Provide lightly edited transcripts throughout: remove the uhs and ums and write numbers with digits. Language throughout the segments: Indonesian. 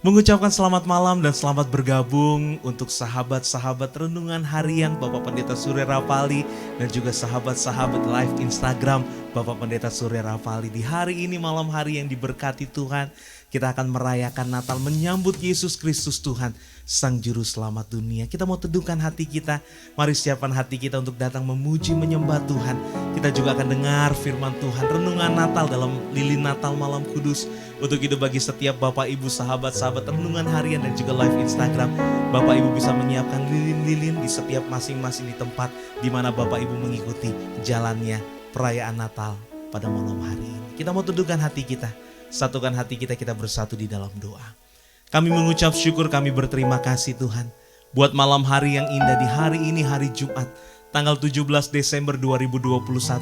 Mengucapkan selamat malam dan selamat bergabung untuk sahabat-sahabat renungan harian Bapak Pendeta Surya Rapali dan juga sahabat-sahabat live Instagram Bapak Pendeta Surya Rapali. Di hari ini malam hari yang diberkati Tuhan, kita akan merayakan Natal menyambut Yesus Kristus Tuhan, Sang Juru Selamat dunia. Kita mau teduhkan hati kita, mari siapkan hati kita untuk datang memuji menyembah Tuhan. Kita juga akan dengar firman Tuhan, renungan Natal dalam Lilin Natal Malam Kudus. Untuk itu bagi setiap Bapak Ibu sahabat-sahabat renungan harian dan juga live Instagram, Bapak Ibu bisa menyiapkan lilin-lilin di setiap masing-masing di tempat di mana Bapak Ibu mengikuti jalannya perayaan Natal pada malam hari ini. Kita mau teduhkan hati kita, satukan hati kita, kita bersatu di dalam doa. Kami mengucap syukur, kami berterima kasih Tuhan buat malam hari yang indah di hari ini, hari Jumat tanggal 17 Desember 2021.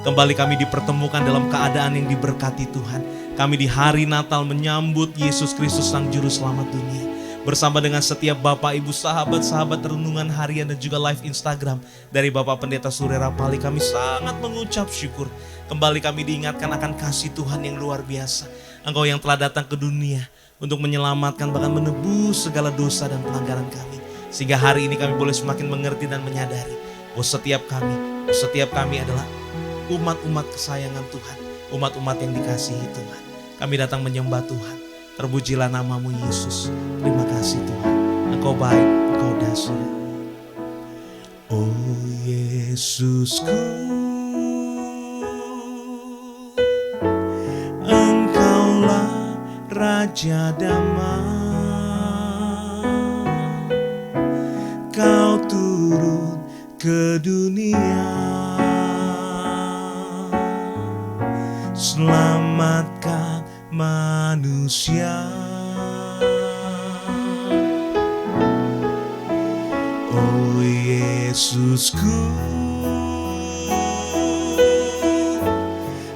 Kembali kami dipertemukan dalam keadaan yang diberkati Tuhan. Kami di hari Natal menyambut Yesus Kristus Sang Juru Selamat dunia. Bersama dengan setiap Bapak Ibu sahabat-sahabat renungan harian dan juga live Instagram dari Bapak Pendeta Surya Rapali, kami sangat mengucap syukur. Kembali kami diingatkan akan kasih Tuhan yang luar biasa. Engkau yang telah datang ke dunia untuk menyelamatkan bahkan menebus segala dosa dan pelanggaran kami. Sehingga hari ini kami boleh semakin mengerti dan menyadari bahwa setiap kami adalah umat-umat kesayangan Tuhan, umat-umat yang dikasihi Tuhan. Kami datang menyembah Tuhan. Terpujilah namamu Yesus. Terima kasih Tuhan. Engkau baik, Engkau dahsyat. Oh Yesusku, Engkaulah Raja damai. Kau turun ke dunia, selamatkan manusia. Oh Yesusku,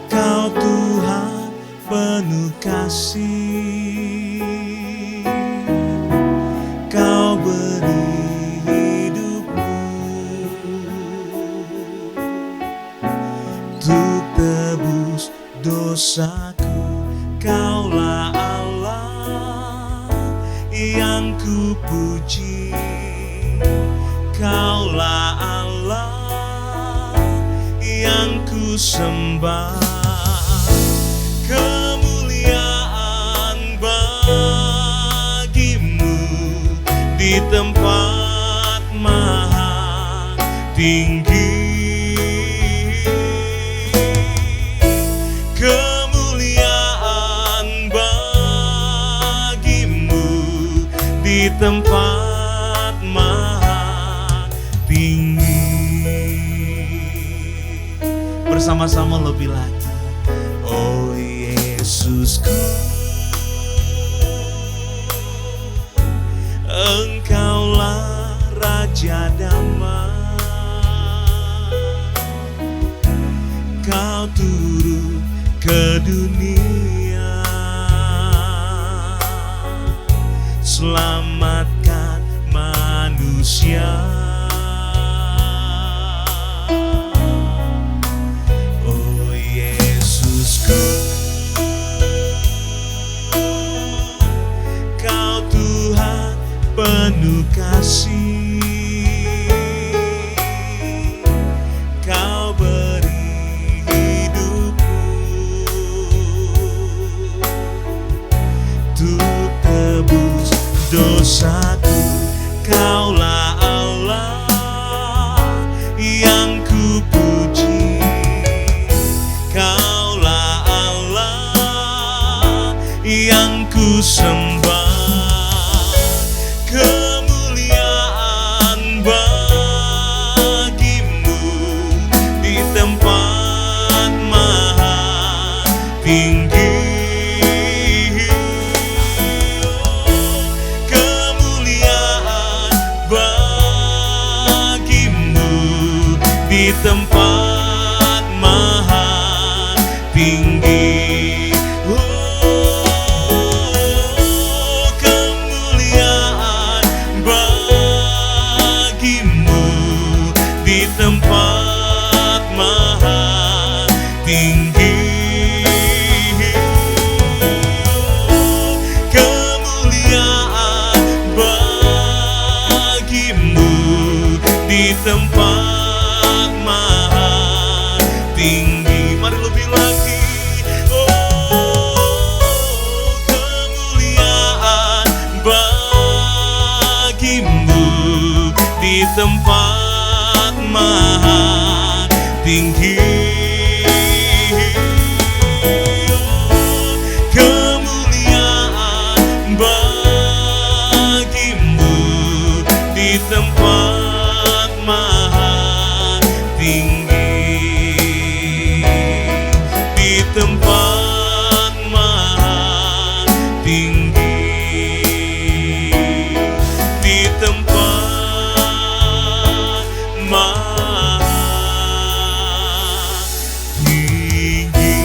Kau Tuhan penuh kasih. Kau beri hidupmu untuk tebus dosaku. Kaulah Allah yang kupuji. Kaulah Allah yang kusembah. Kemuliaan bagimu di tempat maha tinggi. Di tempat maha tinggi. Bersama-sama lebih lagi. Oh Yesusku, Engkaulah Raja damai. Kau turun ke dunia, selamatkan manusia. Oh Yesusku, Kau Tuhan penuh kasih. Kau beri hidupmu untuk tebus dosaku. Kaulah Allah yang kupuji. Kaulah Allah yang kusembah. Kemuliaan bagimu di tempat maha tinggi. Di tempat maha tinggi. Oh, kemuliaan tempat maha tinggi. Mari lebih lagi. Oh, kemuliaan bagimu di tempat maha tinggi. Kemuliaan bagimu di tempat maha tinggi, di tempat maha tinggi, di tempat maha tinggi.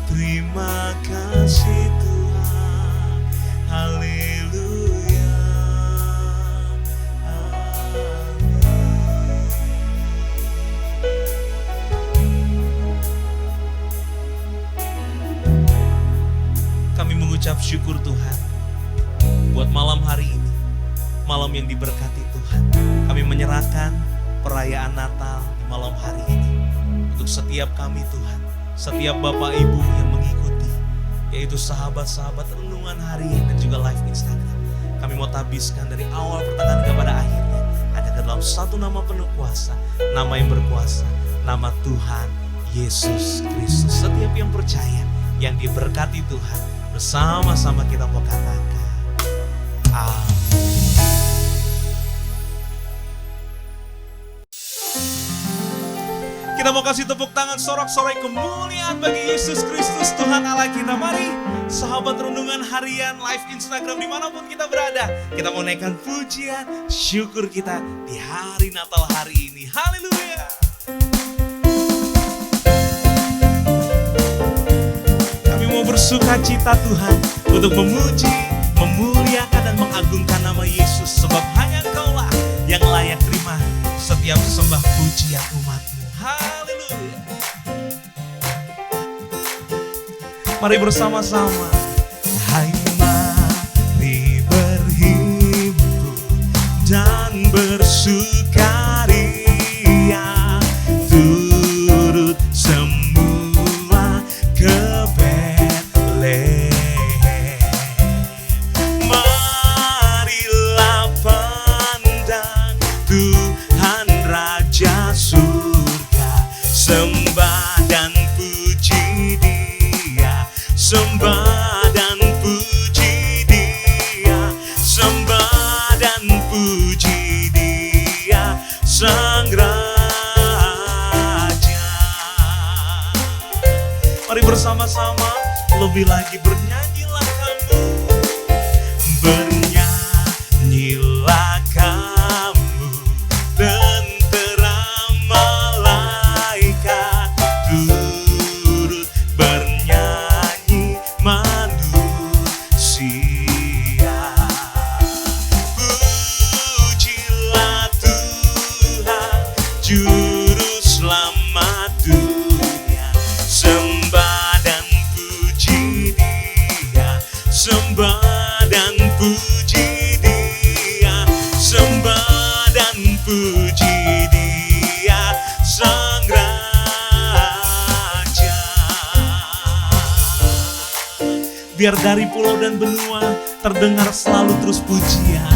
Terima kasih Tuhan, haleluya, kami mengucap syukur Tuhan buat malam hari ini, malam yang diberkati Tuhan. Kami menyerahkan perayaan Natal di malam hari ini untuk setiap kami Tuhan, setiap Bapak Ibu yang mengikuti, yaitu sahabat-sahabat renungan harian dan juga live Instagram. Kami mau tabiskan dari awal pertengahan kepada akhirnya ada ke dalam satu nama penuh kuasa, nama yang berkuasa, nama Tuhan Yesus Kristus. Setiap yang percaya, yang diberkati Tuhan, bersama-sama kita mau katakan amin. Kita mau kasih tepuk tangan sorak-sorai kemuliaan bagi Yesus Kristus Tuhan Allah kita. Mari sahabat renungan harian live Instagram dimanapun kita berada, kita mau naikkan pujian syukur kita di hari Natal hari ini. Haleluya. Kami mau bersuka cita Tuhan untuk memuji, memuliakan dan mengagungkan nama Yesus, sebab hanya Engkaulah yang layak terima setiap sembah pujian umat-Mu. Haleluya. Mari bersama-sama. Hai, mari berhimpun dan bersukaria, turut semua ke Betlehem. Marilah pandang Tuhan Raja Surga, sembah dan puji Dia, sembah dan puji Dia, sembah dan puji Dia, Sang Raja. Mari bersama-sama lebih lagi bernyanyilah kamu, bernyanyilah kamu, tentera malaikat turut bernyanyi manusia. Pujilah Tuhan, Juru Selamat dunia, sembah dan puji Dia, Biar dari pulau dan benua terdengar selalu terus pujian.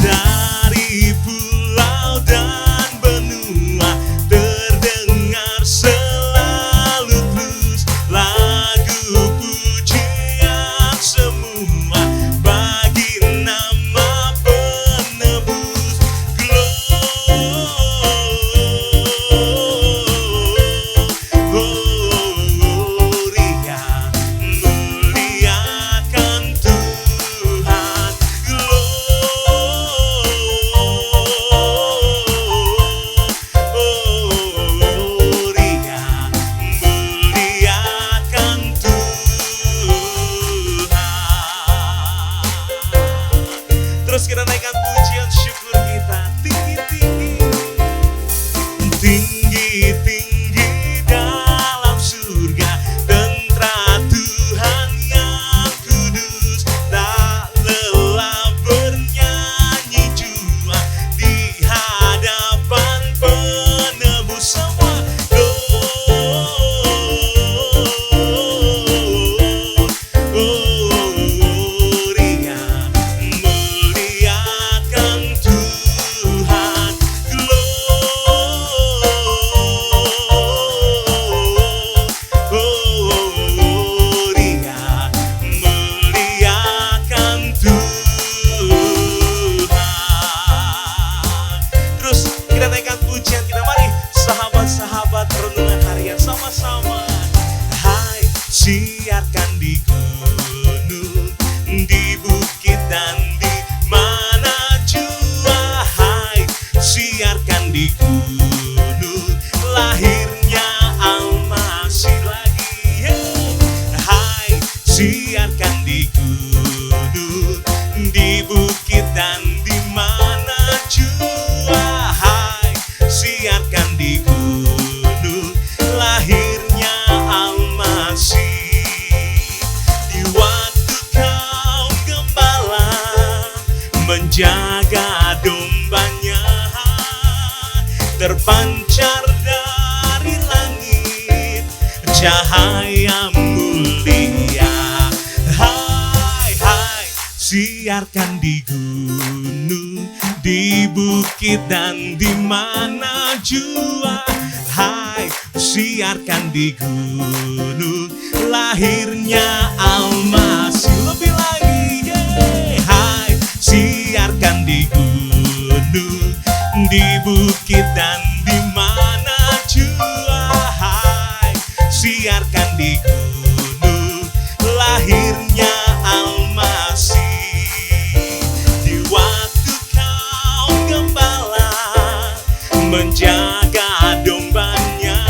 Dari pulau dan benua terdengar selalu terus lagu pujian semua bagi nama penebus. Gloria, muliakan Tuhan. Gloria, muliakan Tuhan. Terus kita naikkan pujian syukur kita tinggi-tinggi, tinggi-tinggi dalam surga. Tentara Tuhan yang kudus tak lelah bernyanyi jua di hadapan penebus semua. Gloria, muliakan Tuhan. Gloria, muliakan Tuhan. Terus kita naikkan pujian kita, mari sahabat-sahabat renungan harian sama-sama. Hai, siarkan di gunung, di bukit dan di mana jua. Hai, siarkan di gunung, lahirnya Al-Masih lagi. Hai, siarkan di gunung, di bukit dan di mana jua. Hai, siarkan di gunung, lahirnya Al-Masih. Di waktu kau gembala menjaga dombanya, terpancar dari langit cahaya mulia. Hai, hai, siarkan di gunung, di bukit dan di mana jua. Hai, siarkan di gunung, lahirnya Al-Masih. Lebih lagi, hai, siarkan di gunung, di bukit dan di mana jua. Hai, siarkan di gunung, lahirnya Al-Masih. Di waktu kau gembala menjaga dombanya,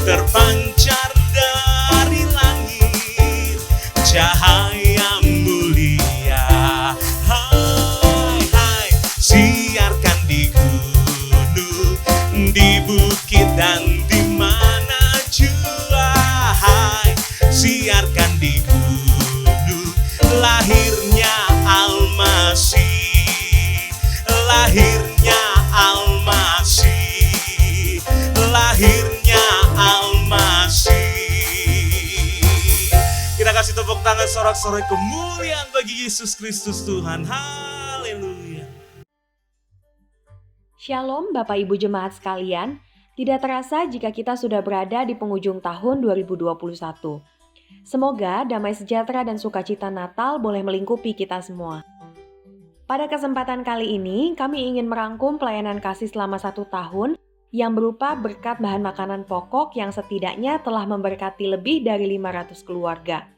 terpancar dari langit cahaya mulia. Hai, hai, siarkan di gunung, di bukit dan di mana jua. Hai, siarkan di gunung, lahirnya Al-Masih. Lahirnya Al-Masih, lahirnya Al-Masih. Kita kasih tepuk tangan sorak-sorai kemuliaan bagi Yesus Kristus Tuhan. Haleluya. Shalom Bapak Ibu Jemaat sekalian, tidak terasa jika kita sudah berada di penghujung tahun 2021. Semoga damai sejahtera dan sukacita Natal boleh melingkupi kita semua. Pada kesempatan kali ini, kami ingin merangkum pelayanan kasih selama 1 tahun yang berupa berkat bahan makanan pokok yang setidaknya telah memberkati lebih dari 500 keluarga.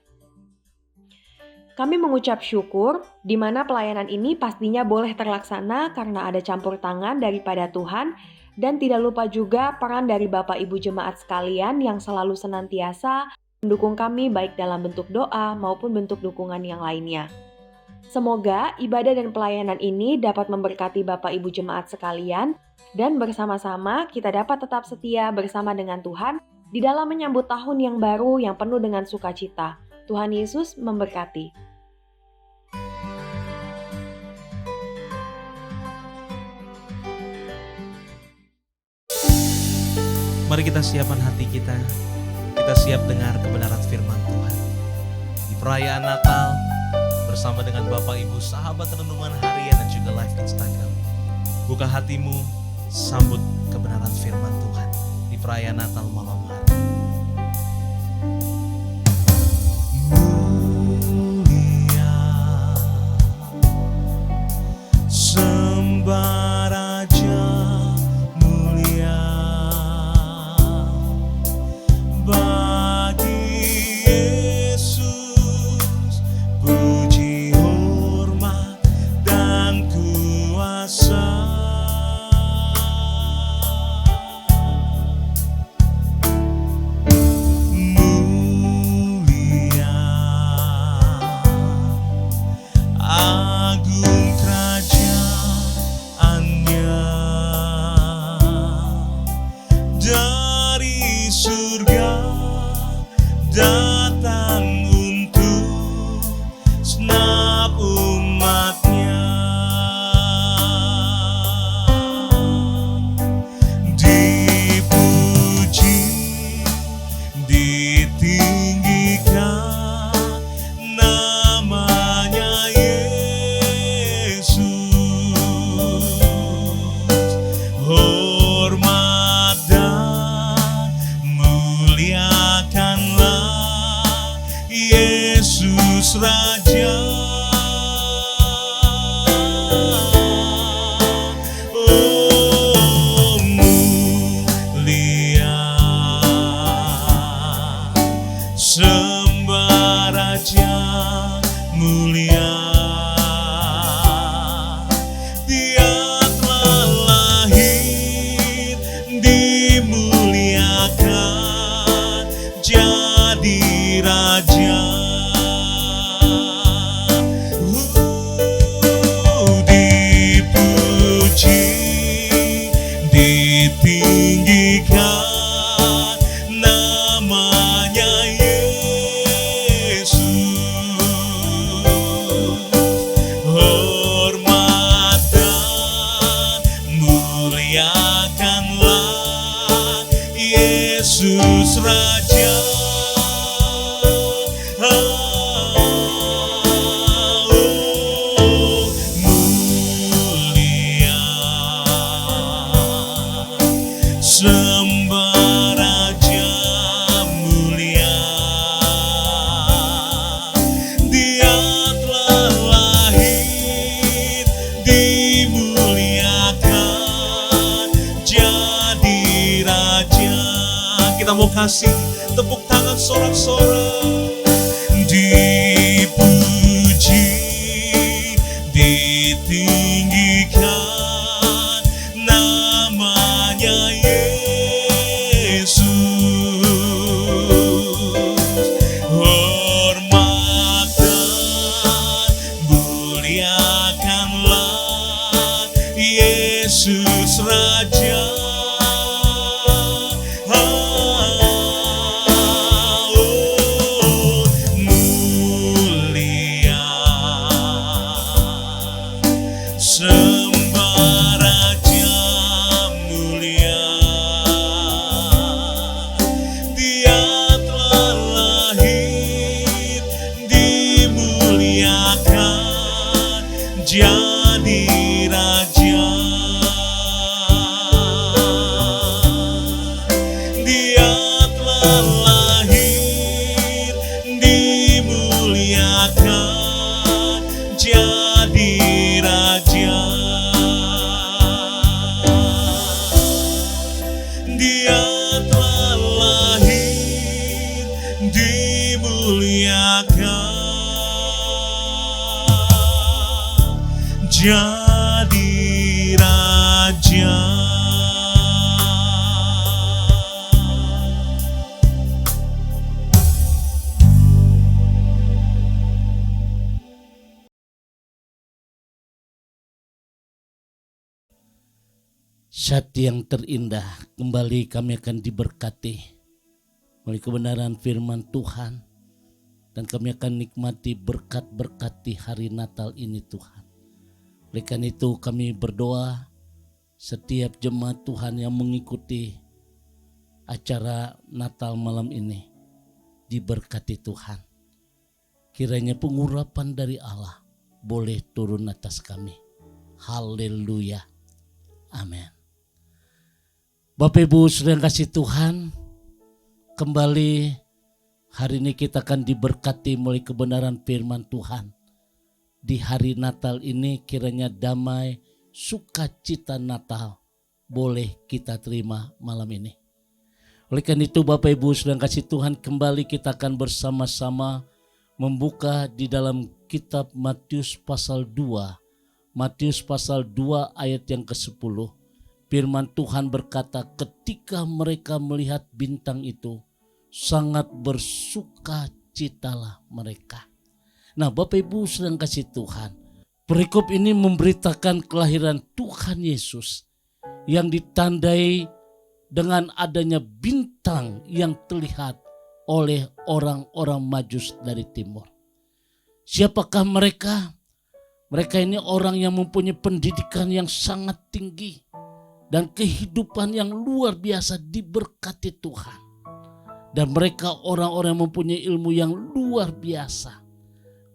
Kami mengucap syukur di mana pelayanan ini pastinya boleh terlaksana karena ada campur tangan daripada Tuhan, dan tidak lupa juga peran dari Bapak Ibu Jemaat sekalian yang selalu senantiasa mendukung kami baik dalam bentuk doa maupun bentuk dukungan yang lainnya. Semoga ibadah dan pelayanan ini dapat memberkati Bapak Ibu Jemaat sekalian dan bersama-sama kita dapat tetap setia bersama dengan Tuhan di dalam menyambut tahun yang baru yang penuh dengan sukacita. Tuhan Yesus memberkati. Mari kita siapkan hati kita siap dengar kebenaran firman Tuhan. perayaan Natal bersama dengan Bapak Ibu sahabat renungan harian dan juga live Instagram. Buka hatimu, sambut kebenaran firman Tuhan di perayaan Natal malam hari. Mulia sembah Raja, mulia bagi Yesus, puji hormat dan kuasa. Mulia agung kerajaannya, dari surga datang untuk segenap umatnya. Dipuji, ditinggikan namanya Yesus. Hormat dan muliakanlah Yesus Raja. Oh, mulia sembah Raja, mulia Dia telah lahir, dimuliakan jadi Raja. Dipuji, ditinggikan namanya Yesus. Hormat dan muliakanlah Yesus Raja. Oh, mulia sembah Raja, mulia Dia telah lahir, dimuliakan jadi Raja. Kita mau kasih tepuk tangan sorak-sorak. Dipuji, ditinggikan namanya Yesus. Hormat dan muliakanlah Yesus Raja. Oh, mulia sembah Raja, mulia Dia telah lahir, dimuliakan jadi Raja. Dia telah lahir, dimuliakan jadi Raja. Dia telah lahir, dimuliakan jadi Raja. Saat yang terindah kembali kami akan diberkati oleh kebenaran firman Tuhan, dan kami akan nikmati berkat-berkat di hari Natal ini Tuhan. Oleh karena itu kami berdoa setiap jemaat Tuhan yang mengikuti acara Natal malam ini diberkati Tuhan. kiranya pengurapan dari Allah boleh turun atas kami. Haleluya. Amin. Bapak Ibu Saudara yang kasih Tuhan, kembali hari ini kita akan diberkati melalui kebenaran firman Tuhan. Di hari Natal ini kiranya damai, sukacita Natal boleh kita terima malam ini. Oleh karena itu Bapak Ibu Saudara yang kasih Tuhan, kembali kita akan bersama-sama membuka di dalam kitab Matius pasal 2. Matius pasal 2 ayat yang ke-10. Firman Tuhan berkata, ketika mereka melihat bintang itu, sangat bersukacitalah mereka. Nah Bapak Ibu sedang kasih Tuhan, perikop ini memberitakan kelahiran Tuhan Yesus yang ditandai dengan adanya bintang yang terlihat oleh orang-orang Majus dari timur. Siapakah mereka? Mereka ini orang yang mempunyai pendidikan yang sangat tinggi dan kehidupan yang luar biasa diberkati Tuhan. Dan mereka orang-orang yang mempunyai ilmu yang luar biasa.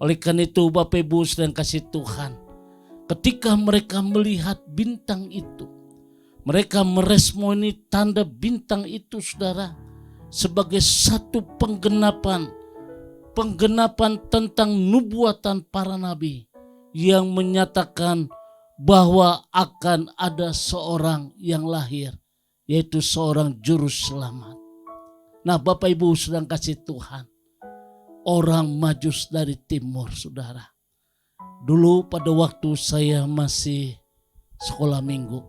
Oleh karena itu Bapak Ibu sedang kasih Tuhan, ketika mereka melihat bintang itu, mereka meresponi tanda bintang itu saudara sebagai satu penggenapan tentang nubuatan para nabi yang menyatakan bahwa akan ada seorang yang lahir, yaitu seorang juru selamat. Nah Bapak Ibu sedang kasih Tuhan, orang Majus dari timur saudara. Dulu pada waktu saya masih sekolah minggu,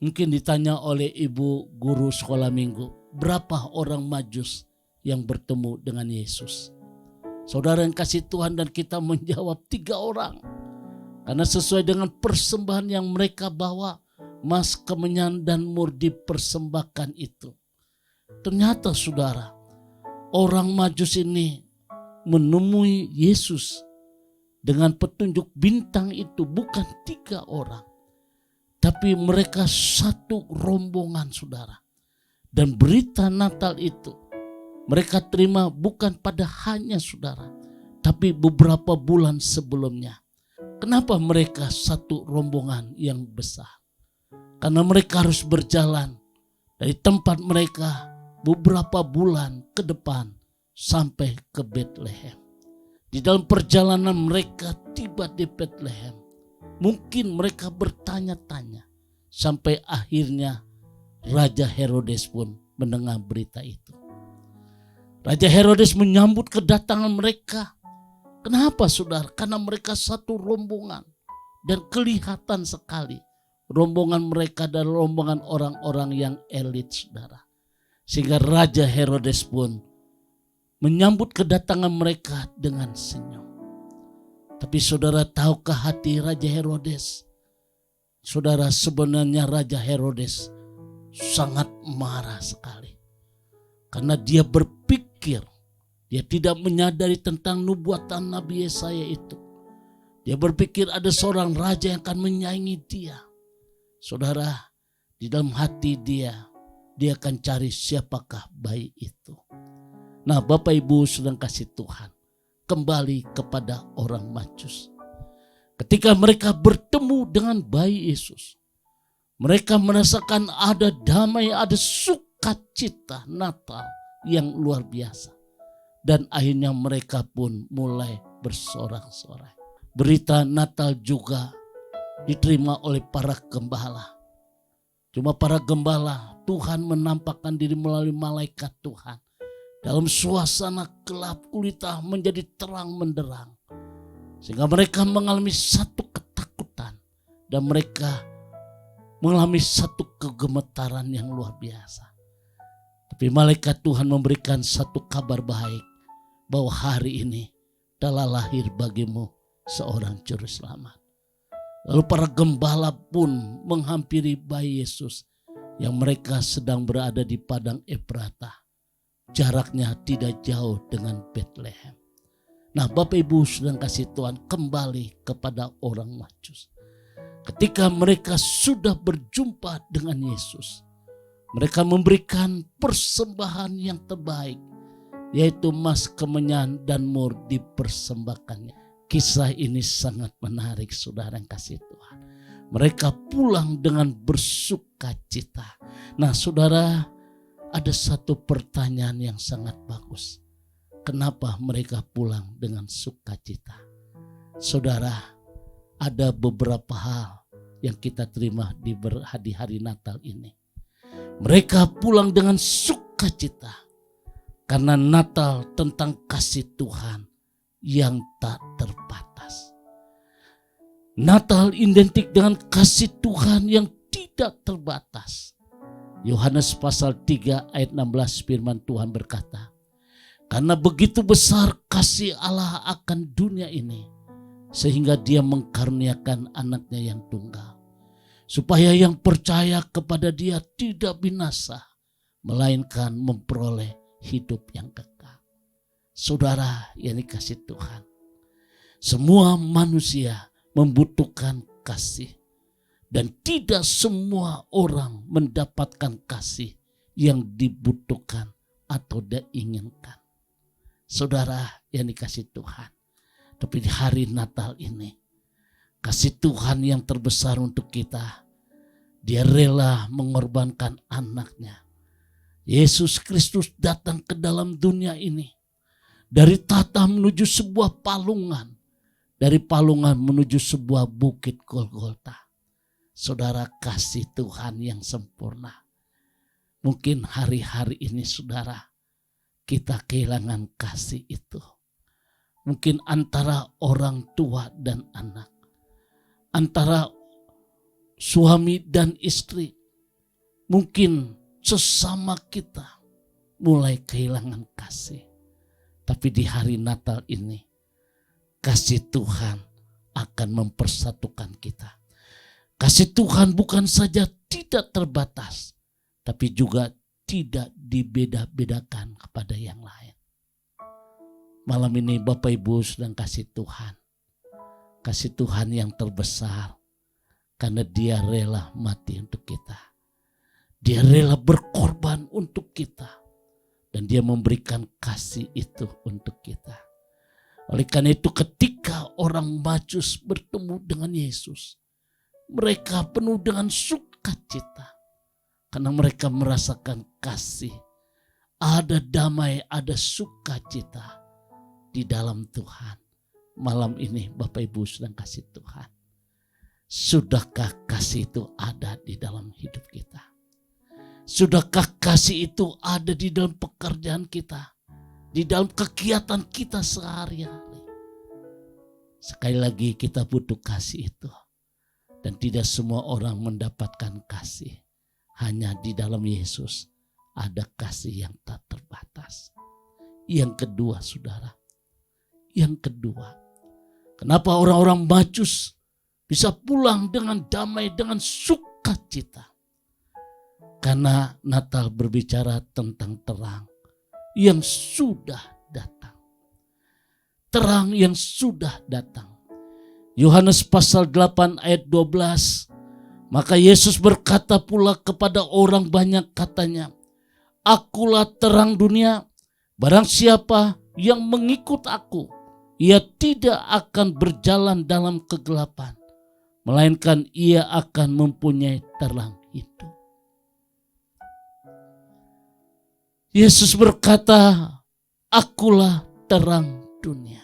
mungkin ditanya oleh ibu guru sekolah minggu, berapa orang Majus yang bertemu dengan Yesus? Saudara yang kasih Tuhan, dan kita menjawab 3 orang. Karena sesuai dengan persembahan yang mereka bawa, emas, kemenyan dan mur dipersembahkan itu. Ternyata saudara, orang Majus ini menemui Yesus dengan petunjuk bintang itu bukan 3 orang. Tapi mereka satu rombongan saudara. Dan berita Natal itu mereka terima bukan pada hanya saudara, tapi beberapa bulan sebelumnya. Kenapa mereka satu rombongan yang besar? Karena mereka harus berjalan dari tempat mereka beberapa bulan ke depan sampai ke Bethlehem. Di dalam perjalanan mereka tiba di Bethlehem, mungkin mereka bertanya-tanya sampai akhirnya Raja Herodes pun mendengar berita itu. Raja Herodes menyambut kedatangan mereka. Kenapa saudara? Karena mereka satu rombongan dan kelihatan sekali rombongan mereka dan rombongan orang-orang yang elit saudara. Sehingga Raja Herodes pun menyambut kedatangan mereka dengan senyum. Tapi saudara, tahukah hati Raja Herodes? Saudara, sebenarnya Raja Herodes sangat marah sekali. Karena dia berpikir, dia tidak menyadari tentang nubuatan Nabi Yesaya itu. Dia berpikir ada seorang raja yang akan menyaingi dia. Saudara, di dalam hati dia akan cari siapakah bayi itu. Nah Bapak Ibu sedang kasih Tuhan, kembali kepada orang Majus. Ketika mereka bertemu dengan bayi Yesus, mereka merasakan ada damai, ada sukacita Natal yang luar biasa. Dan akhirnya mereka pun mulai bersorak-sorai. Berita Natal juga diterima oleh para gembala. Cuma para gembala, Tuhan menampakkan diri melalui malaikat Tuhan. Dalam suasana gelap gulita menjadi terang menderang. Sehingga mereka mengalami satu ketakutan. Dan mereka mengalami satu kegemetaran yang luar biasa. Tapi malaikat Tuhan memberikan satu kabar baik. Bahwa hari ini telah lahir bagimu seorang juru selamat. Lalu para gembala pun menghampiri bayi Yesus yang mereka sedang berada di padang Efrata. Jaraknya tidak jauh dengan Bethlehem. Nah Bapak Ibu sedang kasih Tuhan, kembali kepada orang Majus. Ketika mereka sudah berjumpa dengan Yesus, mereka memberikan persembahan yang terbaik. yaitu emas, kemenyan, dan mur dipersembahkannya. Kisah ini sangat menarik, saudara yang kasih Tuhan. Mereka pulang dengan bersukacita. Nah, saudara, ada satu pertanyaan yang sangat bagus. Kenapa mereka pulang dengan sukacita? Saudara, ada beberapa hal yang kita terima di hari Natal ini. Mereka pulang dengan sukacita karena Natal tentang kasih Tuhan yang tak terbatas. Natal identik dengan kasih Tuhan yang tidak terbatas. Yohanes pasal 3 ayat 16 firman Tuhan berkata, karena begitu besar kasih Allah akan dunia ini, sehingga dia mengkaruniakan anaknya yang tunggal, supaya yang percaya kepada dia tidak binasa, melainkan memperoleh hidup yang kekal. Saudara yang dikasih Tuhan, semua manusia membutuhkan kasih, dan tidak semua orang mendapatkan kasih yang dibutuhkan atau diinginkan. Saudara yang dikasih Tuhan, tapi di hari Natal ini, kasih Tuhan yang terbesar untuk kita, dia rela mengorbankan anaknya. Yesus Kristus datang ke dalam dunia ini dari tata menuju sebuah palungan, dari palungan menuju sebuah bukit Golgota. Saudara, kasih Tuhan yang sempurna. Mungkin hari-hari ini saudara, kita kehilangan kasih itu. Mungkin antara orang tua dan anak, antara suami dan istri, mungkin sesama kita mulai kehilangan kasih. Tapi di hari Natal ini, kasih Tuhan akan mempersatukan kita. Kasih Tuhan bukan saja tidak terbatas, tapi juga tidak dibeda-bedakan kepada yang lain. Malam ini Bapak Ibu sedang kasih Tuhan yang terbesar, karena dia rela mati untuk kita. Dia rela berkorban untuk kita, dan dia memberikan kasih itu untuk kita. Oleh karena itu ketika orang Majus bertemu dengan Yesus, mereka penuh dengan sukacita. Karena mereka merasakan kasih. Ada damai, ada sukacita di dalam Tuhan. Malam ini Bapak Ibu sedang kasih Tuhan. Sudahkah kasih itu ada di dalam hidup kita? Sudahkah kasih itu ada di dalam pekerjaan kita? Di dalam kegiatan kita sehari-hari? Sekali lagi kita butuh kasih itu. Dan tidak semua orang mendapatkan kasih. Hanya di dalam Yesus ada kasih yang tak terbatas. Yang kedua saudara. Yang kedua. Kenapa orang-orang Majus bisa pulang dengan damai, dengan sukacita? Karena Natal berbicara tentang terang yang sudah datang. Terang yang sudah datang. Yohanes pasal 8 ayat 12. Maka Yesus berkata pula kepada orang banyak katanya, akulah terang dunia, barang siapa yang mengikut aku, ia tidak akan berjalan dalam kegelapan, melainkan ia akan mempunyai terang hidup. Yesus berkata, akulah terang dunia.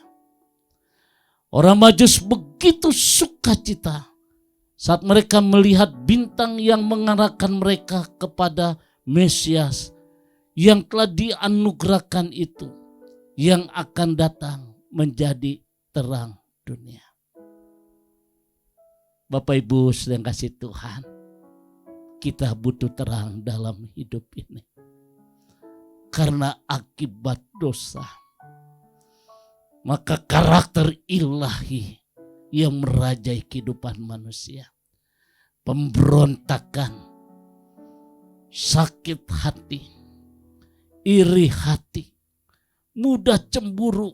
Orang Majus begitu sukacita saat mereka melihat bintang yang mengarahkan mereka kepada Mesias yang telah dianugerahkan itu, yang akan datang menjadi terang dunia. Bapak Ibu sedang kasih Tuhan, kita butuh terang dalam hidup ini. Karena akibat dosa, maka karakter ilahi yang merajai kehidupan manusia, pemberontakan, sakit hati, iri hati, mudah cemburu,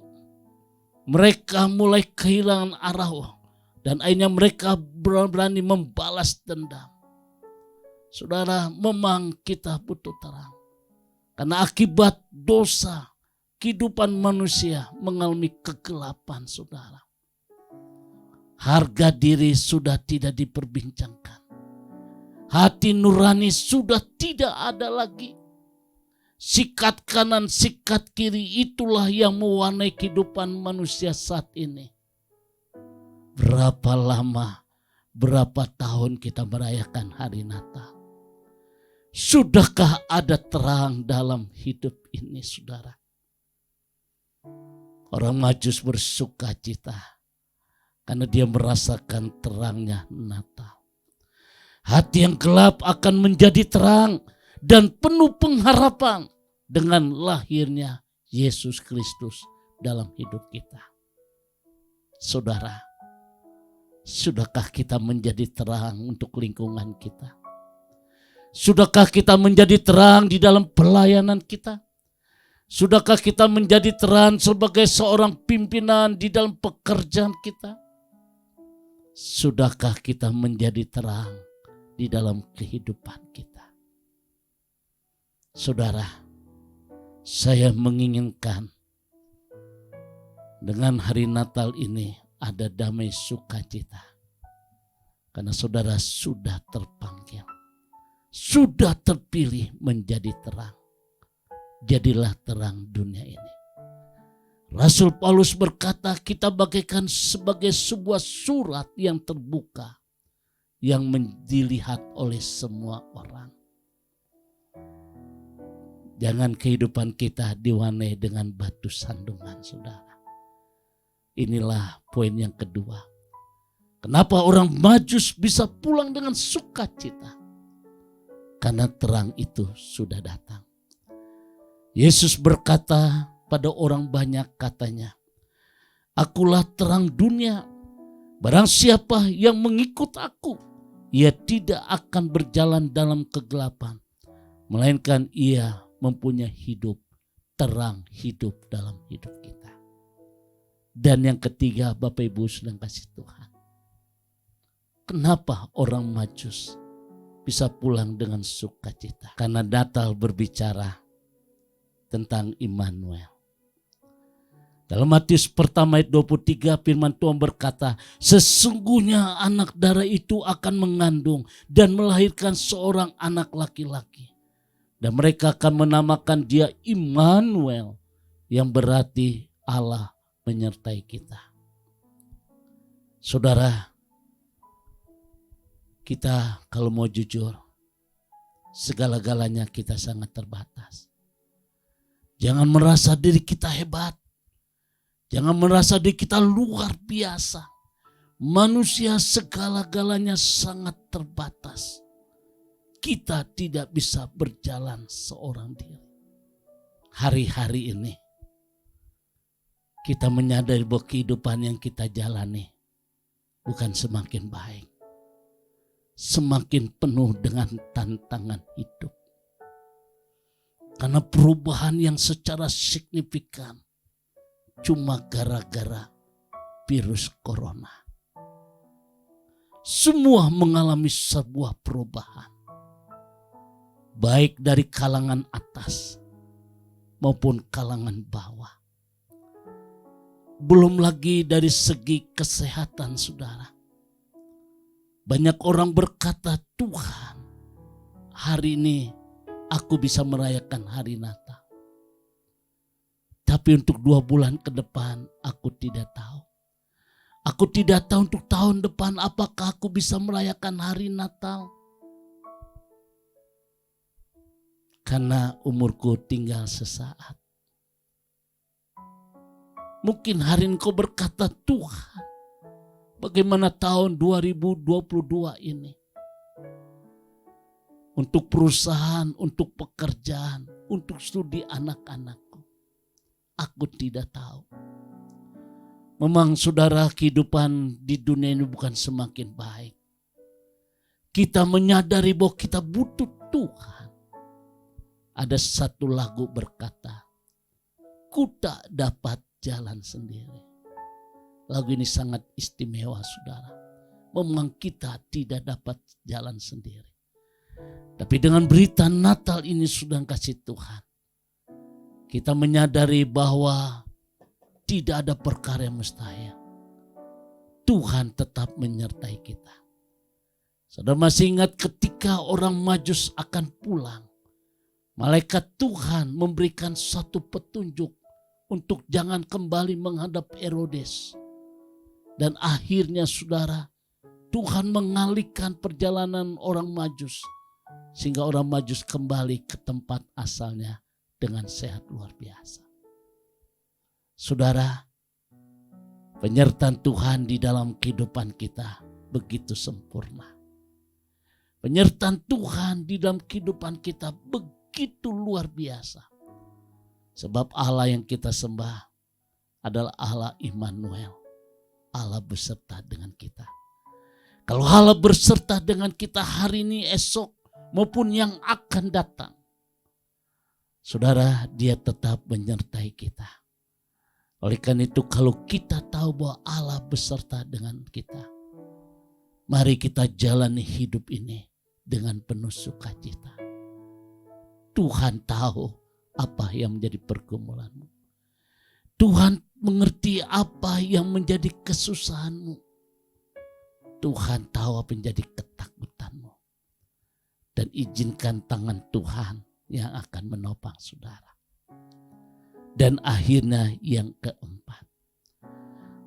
mereka mulai kehilangan arah dan akhirnya mereka berani membalas dendam. Saudara, memang kita butuh terang. Karena akibat dosa, kehidupan manusia mengalami kegelapan, saudara. Harga diri sudah tidak diperbincangkan. Hati nurani sudah tidak ada lagi. Sikat kanan, sikat kiri, itulah yang mewarnai kehidupan manusia saat ini. Berapa lama, berapa tahun kita merayakan hari Natal? Sudahkah ada terang dalam hidup ini, saudara? Orang Majus bersuka cita karena dia merasakan terangnya Natal. Hati yang gelap akan menjadi terang dan penuh pengharapan dengan lahirnya Yesus Kristus dalam hidup kita. Saudara, sudahkah kita menjadi terang untuk lingkungan kita? Sudahkah kita menjadi terang di dalam pelayanan kita? Sudahkah kita menjadi terang sebagai seorang pimpinan di dalam pekerjaan kita? Sudahkah kita menjadi terang di dalam kehidupan kita? Saudara, saya menginginkan dengan hari Natal ini ada damai sukacita. Karena saudara sudah terpanggil, sudah terpilih menjadi terang. Jadilah terang dunia ini. Rasul Paulus berkata, kita bagaikan sebagai sebuah surat yang terbuka, yang dilihat oleh semua orang. Jangan kehidupan kita diwarnai dengan batu sandungan, saudara. Inilah poin yang kedua. Kenapa orang Majus bisa pulang dengan sukacita? Karena terang itu sudah datang. Yesus berkata pada orang banyak, katanya, akulah terang dunia. Barang siapa yang mengikut aku, ia tidak akan berjalan dalam kegelapan, melainkan ia mempunyai hidup, terang hidup dalam hidup kita. Dan yang ketiga, Bapak Ibu sedang kasih Tuhan, kenapa orang Majus bisa pulang dengan sukacita? Karena Natal berbicara tentang Immanuel. Dalam Matius pertama ayat 23 firman Tuhan berkata, sesungguhnya anak darah itu akan mengandung dan melahirkan seorang anak laki-laki. Dan mereka akan menamakan dia Immanuel, yang berarti Allah menyertai kita. Saudara, kita kalau mau jujur, segala-galanya kita sangat terbatas. Jangan merasa diri kita hebat. Jangan merasa diri kita luar biasa. Manusia segala-galanya sangat terbatas. Kita tidak bisa berjalan seorang diri. Hari-hari ini kita menyadari bahwa kehidupan yang kita jalani bukan semakin baik. Semakin penuh dengan tantangan hidup. Karena perubahan yang secara signifikan cuma gara-gara virus corona. Semua mengalami sebuah perubahan. Baik dari kalangan atas maupun kalangan bawah. Belum lagi dari segi kesehatan, saudara. Banyak orang berkata, Tuhan, hari ini aku bisa merayakan hari Natal. Tapi untuk 2 bulan ke depan aku tidak tahu. Aku tidak tahu untuk tahun depan apakah aku bisa merayakan hari Natal. Karena umurku tinggal sesaat. Mungkin hari ini kau berkata, Tuhan, bagaimana tahun 2022 ini? Untuk perusahaan, untuk pekerjaan, untuk studi anak-anakku. Aku tidak tahu. Memang saudara, kehidupan di dunia ini bukan semakin baik. Kita menyadari bahwa kita butuh Tuhan. Ada satu lagu berkata, ku tak dapat jalan sendiri. Lagu ini sangat istimewa, saudara. Memang kita tidak dapat jalan sendiri. Tapi dengan berita Natal ini sudah kasih Tuhan, Kita menyadari bahwa tidak ada perkara yang mustahil. Tuhan tetap menyertai kita. Saudara masih ingat ketika orang Majus akan pulang, malaikat Tuhan memberikan satu petunjuk untuk jangan kembali menghadap Herodes. Dan akhirnya saudara, Tuhan mengalihkan perjalanan orang Majus, sehingga orang Majus kembali ke tempat asalnya dengan sehat luar biasa. Saudara, penyertaan Tuhan di dalam kehidupan kita begitu sempurna. Penyertaan Tuhan di dalam kehidupan kita begitu luar biasa. Sebab Allah yang kita sembah adalah Allah Immanuel, Allah beserta dengan kita. Kalau Allah berserta dengan kita hari ini, esok, maupun yang akan datang, saudara, Dia tetap menyertai kita. Oleh karena itu, kalau kita tahu bahwa Allah beserta dengan kita, mari kita jalani hidup ini dengan penuh sukacita. Tuhan tahu apa yang menjadi pergumulanmu. Tuhan mengerti apa yang menjadi kesusahanmu. Tuhan tahu apa yang menjadi ketakutanmu. Dan izinkan tangan Tuhan yang akan menopang saudara. Dan akhirnya yang keempat,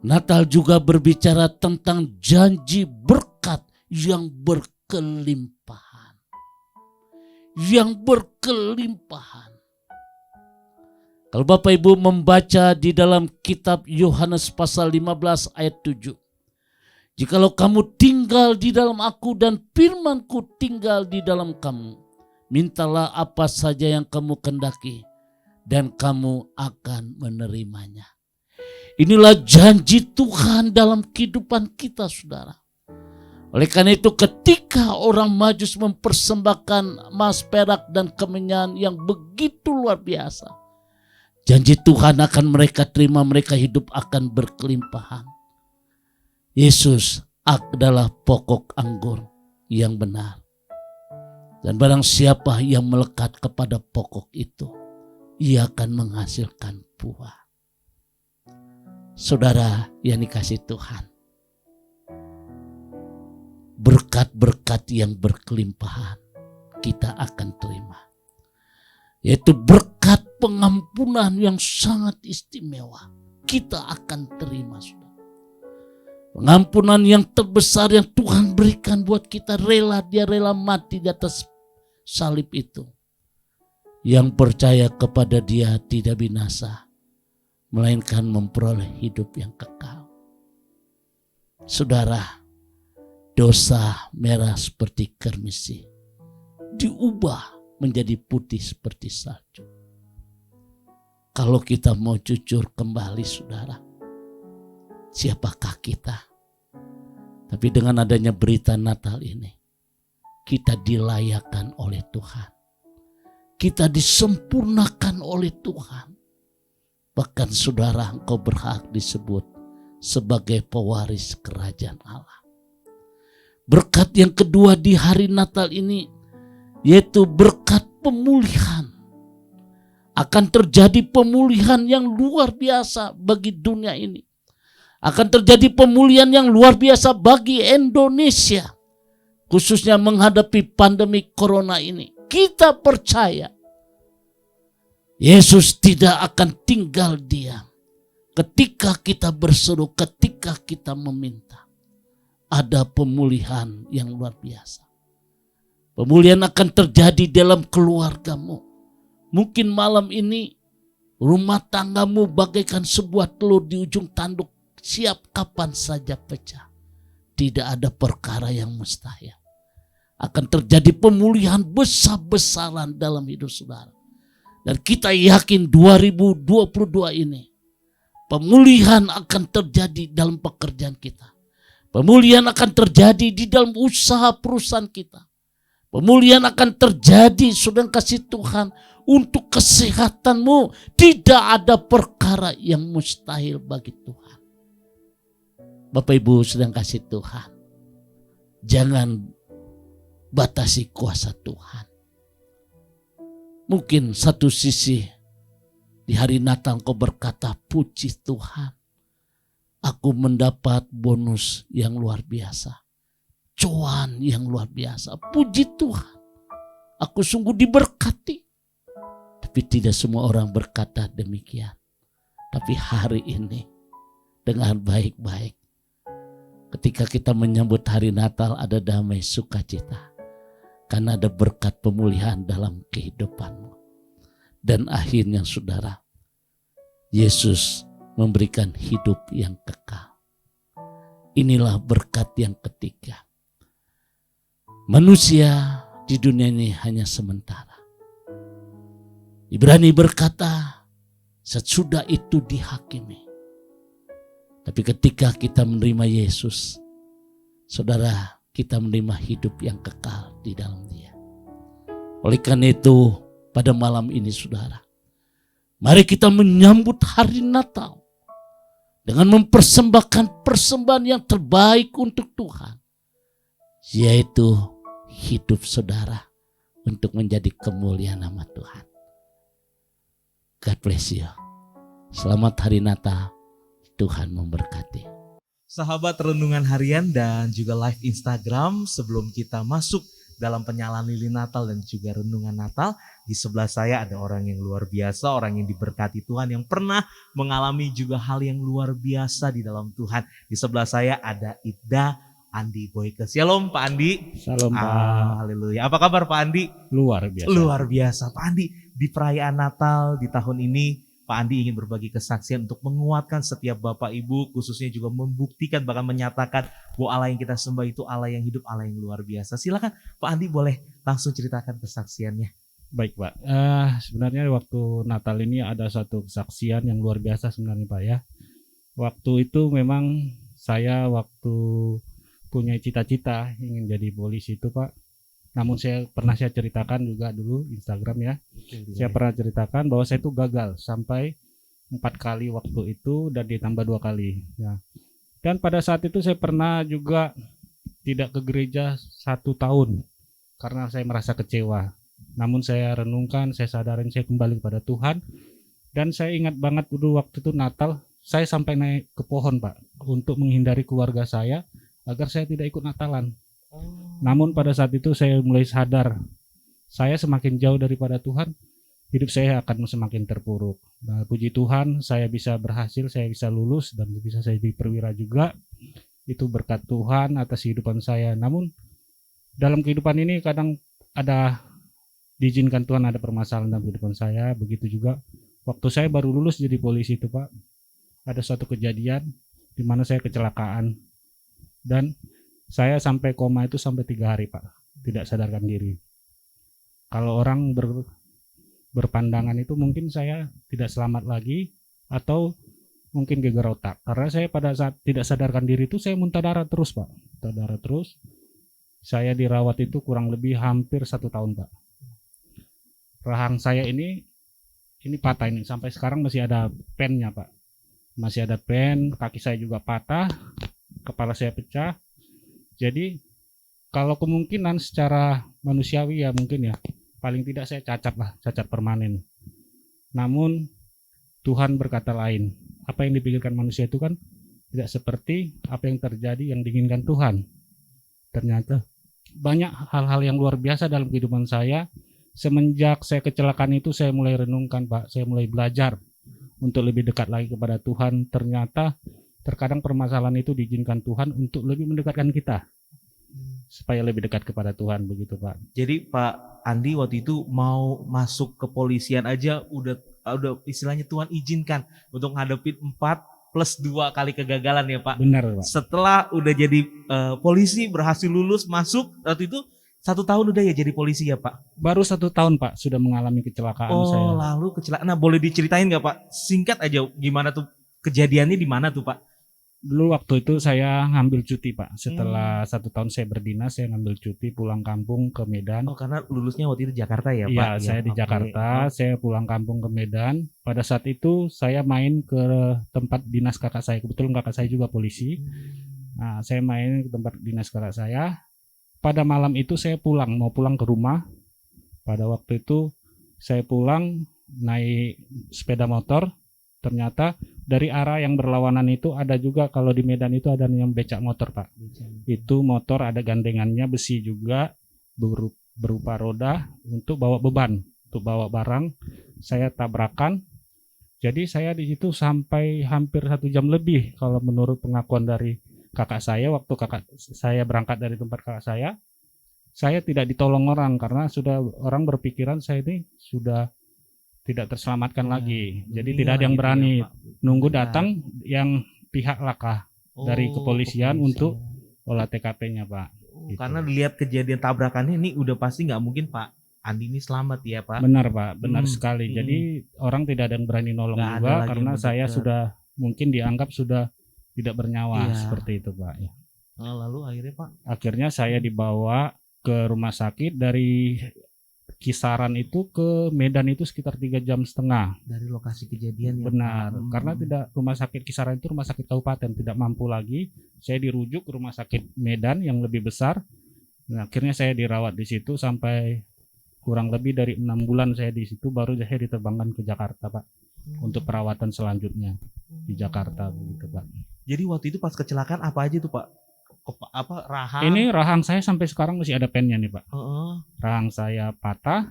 Natal juga berbicara tentang janji berkat yang berkelimpahan. Yang berkelimpahan. Kalau Bapak Ibu membaca di dalam kitab Yohanes pasal 15 ayat 7. Jikalau kamu tinggal di dalam aku dan firman-Ku tinggal di dalam kamu, mintalah apa saja yang kamu kehendaki dan kamu akan menerimanya. Inilah janji Tuhan dalam kehidupan kita, saudara. Oleh karena itu, ketika orang Majus mempersembahkan emas, perak dan kemenyan yang begitu luar biasa, janji Tuhan akan mereka terima, mereka hidup akan berkelimpahan. Yesus adalah pokok anggur yang benar. Dan barang siapa yang melekat kepada pokok itu, ia akan menghasilkan buah. Saudara yang dikasihi Tuhan, berkat-berkat yang berkelimpahan kita akan terima. Yaitu berkat pengampunan yang sangat istimewa kita akan terima, saudara. Pengampunan yang terbesar yang Tuhan berikan buat kita, Dia rela mati di atas salib itu. Yang percaya kepada Dia tidak binasa, melainkan memperoleh hidup yang kekal. Saudara, dosa merah seperti kermisi diubah menjadi putih seperti salju. Kalau kita mau jujur kembali, saudara, siapakah kita? Tapi dengan adanya berita Natal ini, kita dilayakkan oleh Tuhan. Kita disempurnakan oleh Tuhan. Bahkan saudara, engkau berhak disebut sebagai pewaris kerajaan Allah. Berkat yang kedua di hari Natal ini, yaitu berkat pemulihan. Akan terjadi pemulihan yang luar biasa bagi dunia ini. Akan terjadi pemulihan yang luar biasa bagi Indonesia. Khususnya menghadapi pandemi corona ini. Kita percaya Yesus tidak akan tinggal diam. Ketika kita berseru, ketika kita meminta, ada pemulihan yang luar biasa. Pemulihan akan terjadi dalam keluargamu. Mungkin malam ini rumah tanggamu bagaikan sebuah telur di ujung tanduk, siap kapan saja pecah. Tidak ada perkara yang mustahil. Akan terjadi pemulihan besar-besaran dalam hidup saudara. Dan kita yakin 2022 ini pemulihan akan terjadi dalam pekerjaan kita. Pemulihan akan terjadi di dalam usaha perusahaan kita. Pemulihan akan terjadi, saudara kasih Tuhan, untuk kesehatanmu. Tidak ada perkara yang mustahil bagi Tuhan. Bapak Ibu sedang kasih Tuhan, jangan batasi kuasa Tuhan. Mungkin satu sisi Di hari Natal Engkau berkata, puji Tuhan, aku mendapat bonus yang luar biasa, cuan yang luar biasa. Puji Tuhan, aku sungguh diberkati. Tapi tidak semua orang berkata demikian. Tapi hari ini dengan baik-baik, ketika kita menyambut hari Natal, ada damai sukacita. Karena ada berkat pemulihan dalam kehidupanmu. Dan akhirnya saudara, Yesus memberikan hidup yang kekal. Inilah berkat yang ketiga. Manusia di dunia ini hanya sementara. Ibrani berkata, sesudah itu dihakimi. Tapi ketika kita menerima Yesus, saudara, kita menerima hidup yang kekal di dalam Dia. Oleh karena itu, pada malam ini saudara, mari kita menyambut hari Natal dengan mempersembahkan persembahan yang terbaik untuk Tuhan, yaitu hidup saudara untuk menjadi kemuliaan nama Tuhan. God bless you. Selamat hari Natal. Tuhan memberkati. Sahabat renungan harian dan juga live Instagram, sebelum kita masuk dalam penyalaan lilin Natal dan juga renungan Natal, di sebelah saya ada orang yang luar biasa, orang yang diberkati Tuhan, yang pernah mengalami juga hal yang luar biasa di dalam Tuhan. Di sebelah saya ada Ibda Andi Boyke. Shalom Pak Andi. Salam Pak. Haleluya. Apa kabar Pak Andi? Luar biasa. Luar biasa. Pak Andi, di perayaan Natal di tahun ini, Pak Andi ingin berbagi kesaksian untuk menguatkan setiap Bapak Ibu, khususnya juga membuktikan, bahkan menyatakan bahwa Allah yang kita sembah itu Allah yang hidup, Allah yang luar biasa. Silakan Pak Andi, boleh langsung ceritakan kesaksiannya. Baik Pak, sebenarnya waktu Natal ini ada satu kesaksian yang luar biasa sebenarnya Pak ya. Waktu itu memang saya waktu punya cita-cita ingin jadi polisi itu Pak. Namun saya ceritakan juga dulu Instagram ya. Saya pernah ceritakan bahwa saya itu gagal sampai 4 kali waktu itu dan ditambah 2 kali. Ya. Dan pada saat itu saya pernah juga tidak ke gereja 1 tahun karena saya merasa kecewa. Namun saya renungkan, saya sadarin saya kembali kepada Tuhan. Dan saya ingat banget dulu waktu itu Natal, saya sampai naik ke pohon Pak untuk menghindari keluarga saya agar saya tidak ikut Natalan. Namun pada saat itu saya mulai sadar, saya semakin jauh daripada Tuhan, hidup saya akan semakin terpuruk. Nah, puji Tuhan, saya bisa berhasil, saya bisa lulus dan bisa saya jadi perwira juga. Itu berkat Tuhan atas kehidupan saya. Namun dalam kehidupan ini kadang ada diizinkan Tuhan ada permasalahan dalam kehidupan saya. Begitu juga waktu saya baru lulus jadi polisi itu Pak, ada suatu kejadian di mana saya kecelakaan dan saya sampai koma itu sampai 3 hari Pak, tidak sadarkan diri. Kalau orang berpandangan itu mungkin saya tidak selamat lagi atau mungkin gegar otak. Karena saya pada saat tidak sadarkan diri itu saya muntah darah terus Pak, muntah darah terus. Saya dirawat itu kurang lebih hampir 1 tahun Pak. Rahang saya ini patah ini, sampai sekarang masih ada pennya Pak. Masih ada pen, kaki saya juga patah, kepala saya pecah. Jadi kalau kemungkinan secara manusiawi ya mungkin ya paling tidak saya cacat lah, cacat permanen. Namun Tuhan berkata lain. Apa yang dipikirkan manusia itu kan tidak seperti apa yang terjadi yang diinginkan Tuhan. Ternyata banyak hal-hal yang luar biasa dalam kehidupan saya. Semenjak saya kecelakaan itu saya mulai renungkan Pak, saya mulai belajar untuk lebih dekat lagi kepada Tuhan. Ternyata terkadang permasalahan itu diizinkan Tuhan untuk lebih mendekatkan kita supaya lebih dekat kepada Tuhan, begitu Pak. Jadi Pak Andi waktu itu mau masuk kepolisian aja udah istilahnya Tuhan izinkan untuk ngadepin 4+2 kali kegagalan ya Pak. Benar Pak. Setelah udah jadi polisi, berhasil lulus, masuk, waktu itu 1 tahun udah ya jadi polisi ya Pak? Baru 1 tahun Pak sudah mengalami kecelakaan saya. Oh lalu kecelakaan, nah boleh diceritain gak Pak? Singkat aja gimana tuh kejadiannya, di mana tuh Pak? Dulu waktu itu saya ngambil cuti Pak. Setelah 1 tahun saya berdinas, saya ngambil cuti pulang kampung ke Medan. Oh karena lulusnya waktu itu Jakarta ya Pak? Iya, saya di Jakarta, saya pulang kampung ke Medan. Pada saat itu saya main ke tempat dinas kakak saya. Kebetulan kakak saya juga polisi. Nah, saya main ke tempat dinas kakak saya. Pada malam itu saya pulang, mau pulang ke rumah. Pada waktu itu saya pulang, naik sepeda motor, ternyata dari arah yang berlawanan itu ada juga, kalau di Medan itu ada yang becak motor Pak. Itu motor ada gandengannya besi juga, berupa roda untuk bawa beban, untuk bawa barang. Saya tabrakan, jadi saya di situ sampai hampir 1 jam lebih kalau menurut pengakuan dari kakak saya. Waktu kakak saya berangkat dari tempat kakak saya tidak ditolong orang karena sudah orang berpikiran saya ini sudah tidak terselamatkan lagi. Jadi tidak ada yang berani nunggu datang yang pihak laka dari kepolisian untuk olah TKP-nya Pak. Gitu. Karena lihat kejadian tabrakannya ini udah pasti nggak mungkin Pak Andi ini selamat ya Pak. Benar Pak, benar sekali. Jadi orang tidak ada yang berani nolong Nggak juga karena saya sudah mungkin dianggap sudah tidak bernyawa seperti itu Pak. Ya. Lalu akhirnya Pak? Akhirnya saya dibawa ke rumah sakit. Dari kisaran itu ke Medan itu sekitar 3,5 jam dari lokasi kejadian. Benar, karena tidak, rumah sakit kisaran itu rumah sakit kabupaten, tidak mampu lagi. Saya dirujuk ke rumah sakit Medan yang lebih besar. Nah, akhirnya saya dirawat di situ sampai kurang lebih dari 6 bulan saya di situ, baru saya diterbangkan ke Jakarta Pak untuk perawatan selanjutnya di Jakarta begitu Pak. Jadi waktu itu pas kecelakaan apa aja tuh Pak? Rahang? Ini rahang saya sampai sekarang masih ada pennya nih Pak. Rahang saya patah.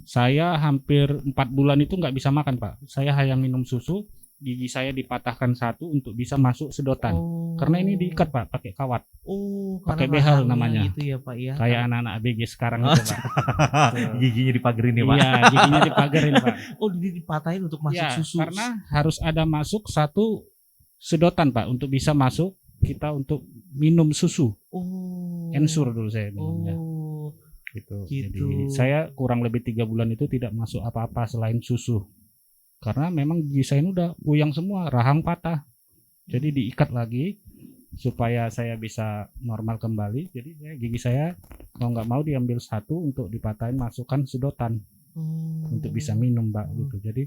Saya hampir 4 bulan itu nggak bisa makan Pak. Saya hanya minum susu. Gigi saya dipatahkan satu untuk bisa masuk sedotan. Karena ini diikat Pak pakai kawat. Pakai behel namanya. Itu ya Pak ya. Kayak anak-anak ABG sekarang itu Pak. Giginya dipagerin ya Pak. Iya, giginya dipagerin Pak. Dipatahin untuk masuk susu. Karena harus ada masuk satu sedotan Pak untuk bisa masuk kita untuk minum susu. Ensur dulu saya minumnya. Gitu. Jadi saya kurang lebih 3 bulan itu tidak masuk apa-apa selain susu. Karena memang gigi saya ini udah puyang semua, rahang patah. Jadi diikat lagi supaya saya bisa normal kembali. Jadi gigi saya kalau nggak mau diambil satu untuk dipatahin, masukkan sedotan untuk bisa minum Pak. Gitu. Jadi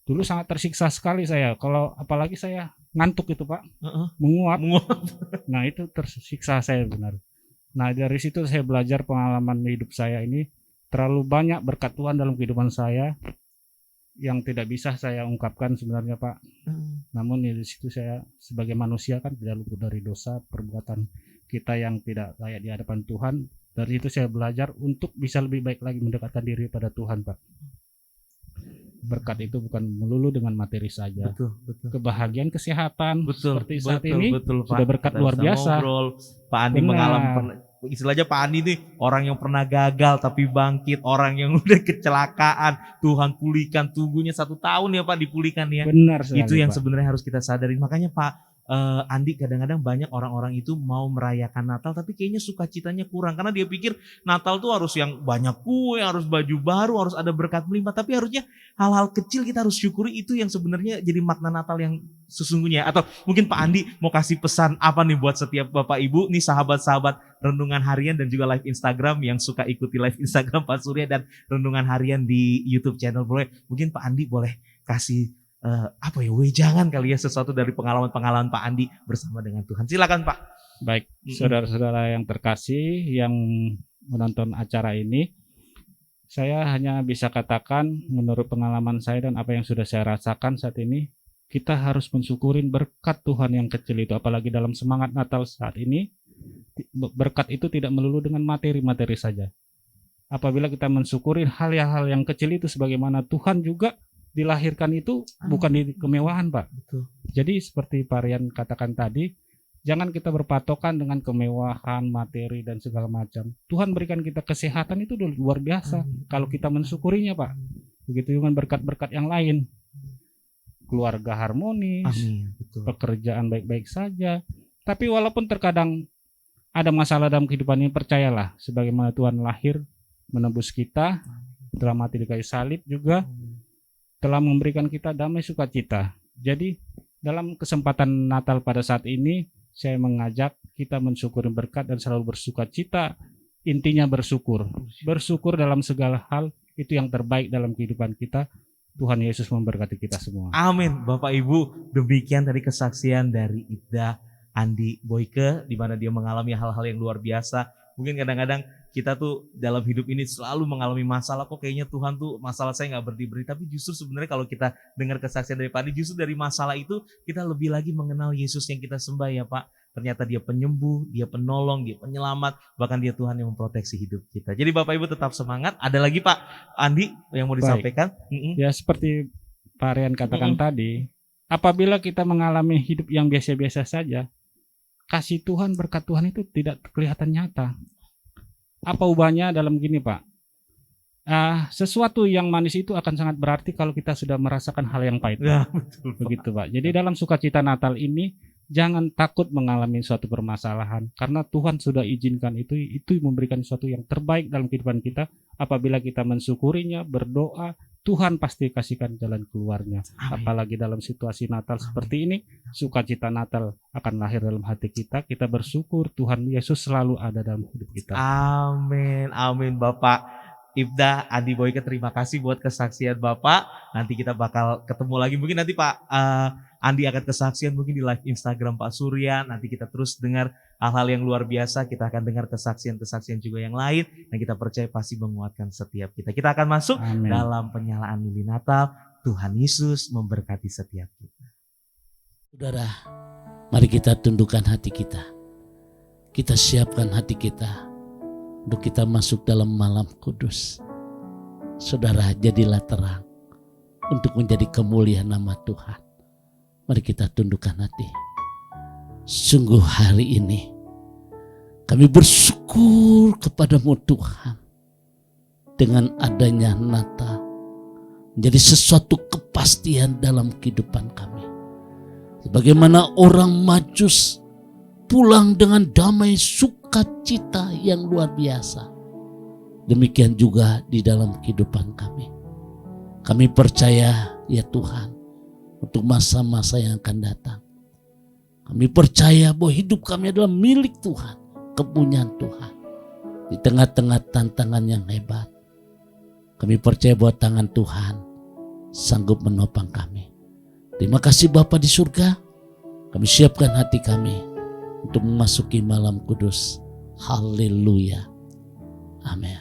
dulu sangat tersiksa sekali saya. Kalau apalagi saya ngantuk itu Pak, menguap. Nah itu tersiksa saya benar. Nah dari situ saya belajar pengalaman hidup saya ini terlalu banyak berkat Tuhan dalam kehidupan saya yang tidak bisa saya ungkapkan sebenarnya Pak. Namun di situ saya sebagai manusia kan tidak luput dari dosa, perbuatan kita yang tidak layak di hadapan Tuhan. Dari itu saya belajar untuk bisa lebih baik lagi mendekatkan diri pada Tuhan Pak. Berkat itu bukan melulu dengan materi saja. Betul. Kebahagiaan, kesehatan seperti saat ini Pak. sudah berkat luar biasa. Ngobrol. Pak Andi mengalami, istilahnya Pak Andi nih orang yang pernah gagal tapi bangkit, orang yang udah kecelakaan, Tuhan pulihkan, tunggunya 1 tahun ya Pak dipulihkan ya. Benar sekali, itu yang Pak. sebenarnya harus kita sadarin. Makanya Pak Andi, kadang-kadang banyak orang-orang itu mau merayakan Natal tapi kayaknya sukacitanya kurang karena dia pikir Natal tuh harus yang banyak kue, harus baju baru, harus ada berkat melimpah, tapi harusnya hal-hal kecil kita harus syukuri. Itu yang sebenarnya jadi makna Natal yang sesungguhnya. Atau mungkin Pak Andi mau kasih pesan apa nih buat setiap Bapak Ibu nih, sahabat-sahabat renungan harian dan juga live Instagram yang suka ikuti live Instagram Pak Surya dan renungan harian di YouTube channel. Mungkin Pak Andi boleh kasih wejangan kali ya, sesuatu dari pengalaman-pengalaman Pak Andi bersama dengan Tuhan. Silakan Pak. Baik, saudara-saudara yang terkasih yang menonton acara ini, saya hanya bisa katakan menurut pengalaman saya dan apa yang sudah saya rasakan saat ini, kita harus mensyukurin berkat Tuhan yang kecil itu. Apalagi dalam semangat Natal saat ini, berkat itu tidak melulu dengan materi-materi saja. Apabila kita mensyukuri hal-hal yang kecil itu, sebagaimana Tuhan juga dilahirkan itu bukan di kemewahan Pak. Betul. Jadi seperti Pak Rian katakan tadi, jangan kita berpatokan dengan kemewahan, materi dan segala macam. Tuhan berikan kita kesehatan itu luar biasa. Kalau kita mensyukurinya Pak. Begitu dengan berkat-berkat yang lain. Keluarga harmonis, pekerjaan baik-baik saja. Tapi walaupun terkadang ada masalah dalam kehidupan ini, percayalah sebagaimana Tuhan lahir menebus kita, telah mati di kayu salib juga, telah memberikan kita damai sukacita. Jadi dalam kesempatan Natal pada saat ini, saya mengajak kita mensyukuri berkat dan selalu bersukacita. Intinya bersyukur. Bersyukur dalam segala hal, itu yang terbaik dalam kehidupan kita. Tuhan Yesus memberkati kita semua. Amin. Bapak Ibu, demikian tadi kesaksian dari Ibda Andi Boyke, di mana dia mengalami hal-hal yang luar biasa. Mungkin kadang-kadang kita tuh dalam hidup ini selalu mengalami masalah, kok kayaknya Tuhan tuh masalah saya nggak berhenti-berhenti. Tapi justru sebenarnya kalau kita dengar kesaksian dari Pak Andi, justru dari masalah itu kita lebih lagi mengenal Yesus yang kita sembah ya Pak. Ternyata dia penyembuh, dia penolong, dia penyelamat, bahkan dia Tuhan yang memproteksi hidup kita. Jadi Bapak Ibu tetap semangat. Ada lagi Pak Andi yang mau disampaikan? Ya seperti Pak Rian katakan tadi, apabila kita mengalami hidup yang biasa-biasa saja, kasih Tuhan, berkat Tuhan itu tidak kelihatan nyata. Apa ubahnya dalam gini Pak? Sesuatu yang manis itu akan sangat berarti kalau kita sudah merasakan hal yang pahit. Ya, betul, Pak. Begitu Pak. Jadi dalam sukacita Natal ini jangan takut mengalami suatu permasalahan, karena Tuhan sudah izinkan itu memberikan sesuatu yang terbaik dalam kehidupan kita. Apabila kita mensyukurinya, berdoa, Tuhan pasti kasihkan jalan keluarnya. Amin. Apalagi dalam situasi Natal seperti ini, sukacita Natal akan lahir dalam hati kita. Kita bersyukur Tuhan Yesus selalu ada dalam hidup kita. Amin, amin Bapak Ibda Andi Boyke, terima kasih buat kesaksian Bapak. Nanti kita bakal ketemu lagi. Mungkin nanti Pak Andi akan kesaksian mungkin di live Instagram Pak Surya. Nanti kita terus dengar hal-hal yang luar biasa. Kita akan dengar kesaksian-kesaksian juga yang lain. Dan kita percaya pasti menguatkan setiap kita. Kita akan masuk dalam penyalaan lilin Natal. Tuhan Yesus memberkati setiap kita. Saudara, mari kita tundukkan hati kita. Kita siapkan hati kita untuk kita masuk dalam malam kudus. Saudara, jadilah terang untuk menjadi kemuliaan nama Tuhan. Mari kita tundukkan hati. Sungguh hari ini kami bersyukur kepadamu Tuhan. Dengan adanya Natal menjadi sesuatu kepastian dalam kehidupan kami. Sebagaimana orang Majus pulang dengan damai sukacita yang luar biasa. Demikian juga di dalam kehidupan kami. Kami percaya ya Tuhan, untuk masa-masa yang akan datang. Kami percaya bahwa hidup kami adalah milik Tuhan, kepunyaan Tuhan. Di tengah-tengah tantangan yang hebat, kami percaya bahwa tangan Tuhan sanggup menopang kami. Terima kasih Bapa di surga. Kami siapkan hati kami untuk memasuki malam kudus. Haleluya. Amin.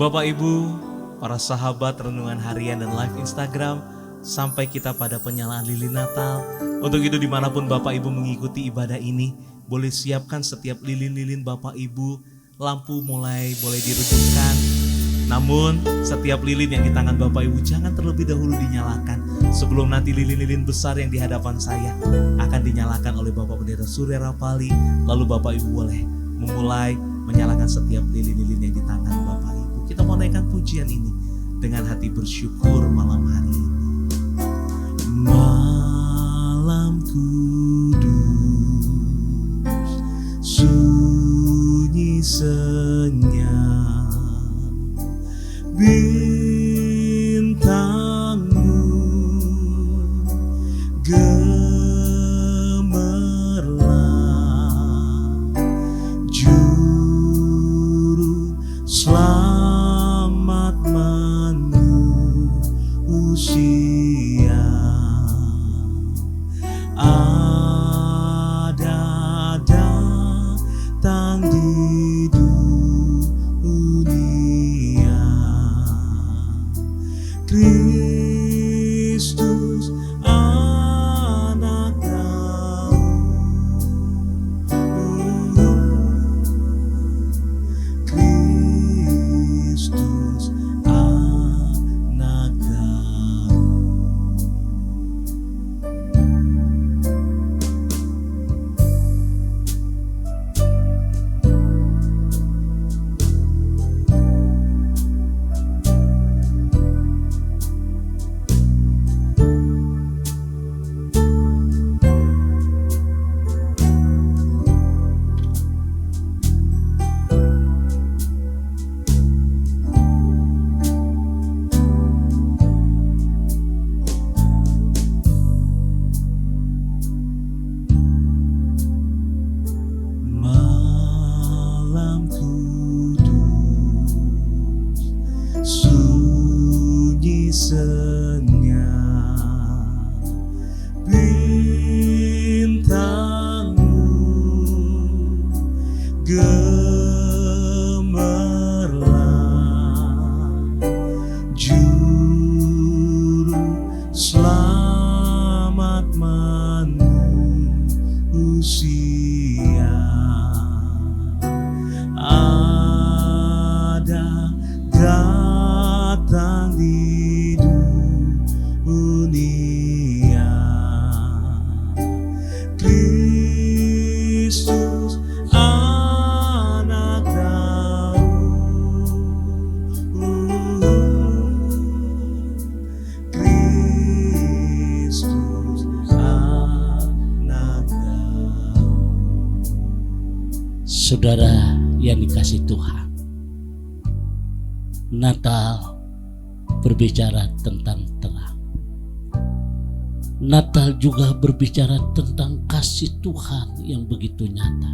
Bapak Ibu, para sahabat renungan harian dan live Instagram, sampai kita pada penyalaan lilin Natal. Untuk itu dimanapun Bapak Ibu mengikuti ibadah ini, boleh siapkan setiap lilin-lilin Bapak Ibu. Lampu mulai boleh diredupkan. Namun setiap lilin yang di tangan Bapak Ibu jangan terlebih dahulu dinyalakan, sebelum nanti lilin-lilin besar yang di hadapan saya akan dinyalakan oleh Bapak Pendeta Surya Rapali. Lalu Bapak Ibu boleh memulai menyalakan setiap lilin-lilin yang di tangan Bapak Ibu. Kita mau naikkan pujian ini dengan hati bersyukur malam hari ini. Malam kudus, sunyi senyap, bintangmu gemerlap, juru selamat manusia ada datang di dunia. Kristus anak Daud, Saudara yang dikasih Tuhan, Natal berbicara tentang terang. Natal juga berbicara tentang kasih Tuhan yang begitu nyata.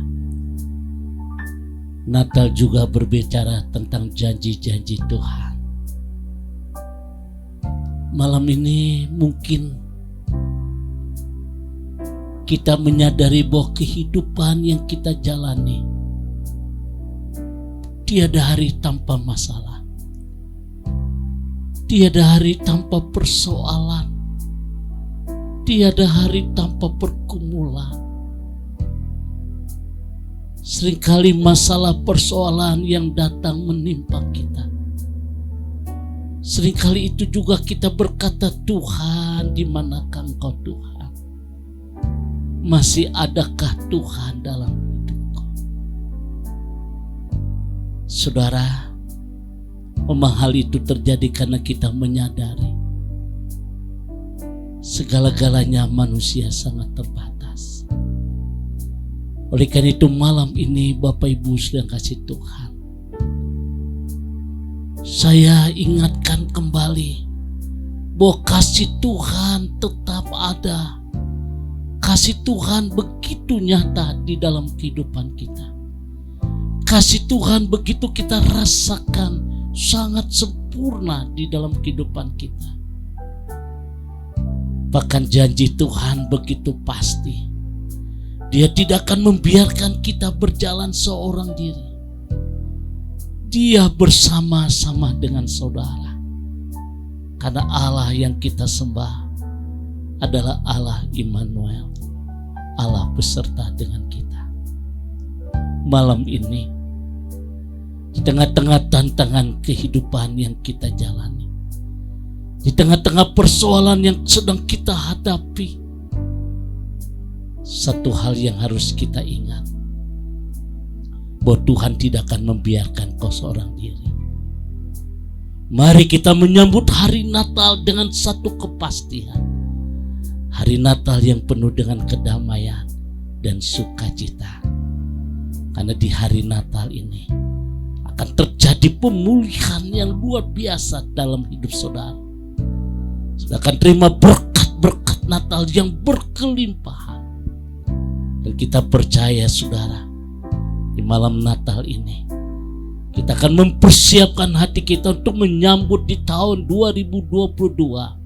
Natal juga berbicara tentang janji-janji Tuhan. Malam ini mungkin kita menyadari bahwa kehidupan yang kita jalani tiada hari tanpa masalah, tiada hari tanpa persoalan, tiada hari tanpa pergumulan. Seringkali masalah persoalan yang datang menimpa kita. Seringkali itu juga kita berkata, Tuhan, di manakah Engkau Tuhan? Masih adakah Tuhan dalam hidupku? Saudara, memang hal itu terjadi karena kita menyadari segala-galanya manusia sangat terbatas. Oleh karena itu malam ini Bapak Ibu sedang kasih Tuhan, saya ingatkan kembali bahwa kasih Tuhan tetap ada. Kasih Tuhan begitu nyata di dalam kehidupan kita. Kasih Tuhan begitu kita rasakan sangat sempurna di dalam kehidupan kita. Bahkan janji Tuhan begitu pasti. Dia tidak akan membiarkan kita berjalan seorang diri. Dia bersama-sama dengan saudara. Karena Allah yang kita sembah adalah Allah Immanuel, Allah beserta dengan kita. Malam ini, di tengah-tengah tantangan kehidupan yang kita jalani, di tengah-tengah persoalan yang sedang kita hadapi, satu hal yang harus kita ingat, bahwa Tuhan tidak akan membiarkan kau seorang diri. Mari kita menyambut hari Natal dengan satu kepastian. Hari Natal yang penuh dengan kedamaian dan sukacita. Karena di hari Natal ini akan terjadi pemulihan yang luar biasa dalam hidup saudara. Saudara akan terima berkat-berkat Natal yang berkelimpahan. Dan kita percaya saudara, di malam Natal ini kita akan mempersiapkan hati kita untuk menyambut di tahun 2022.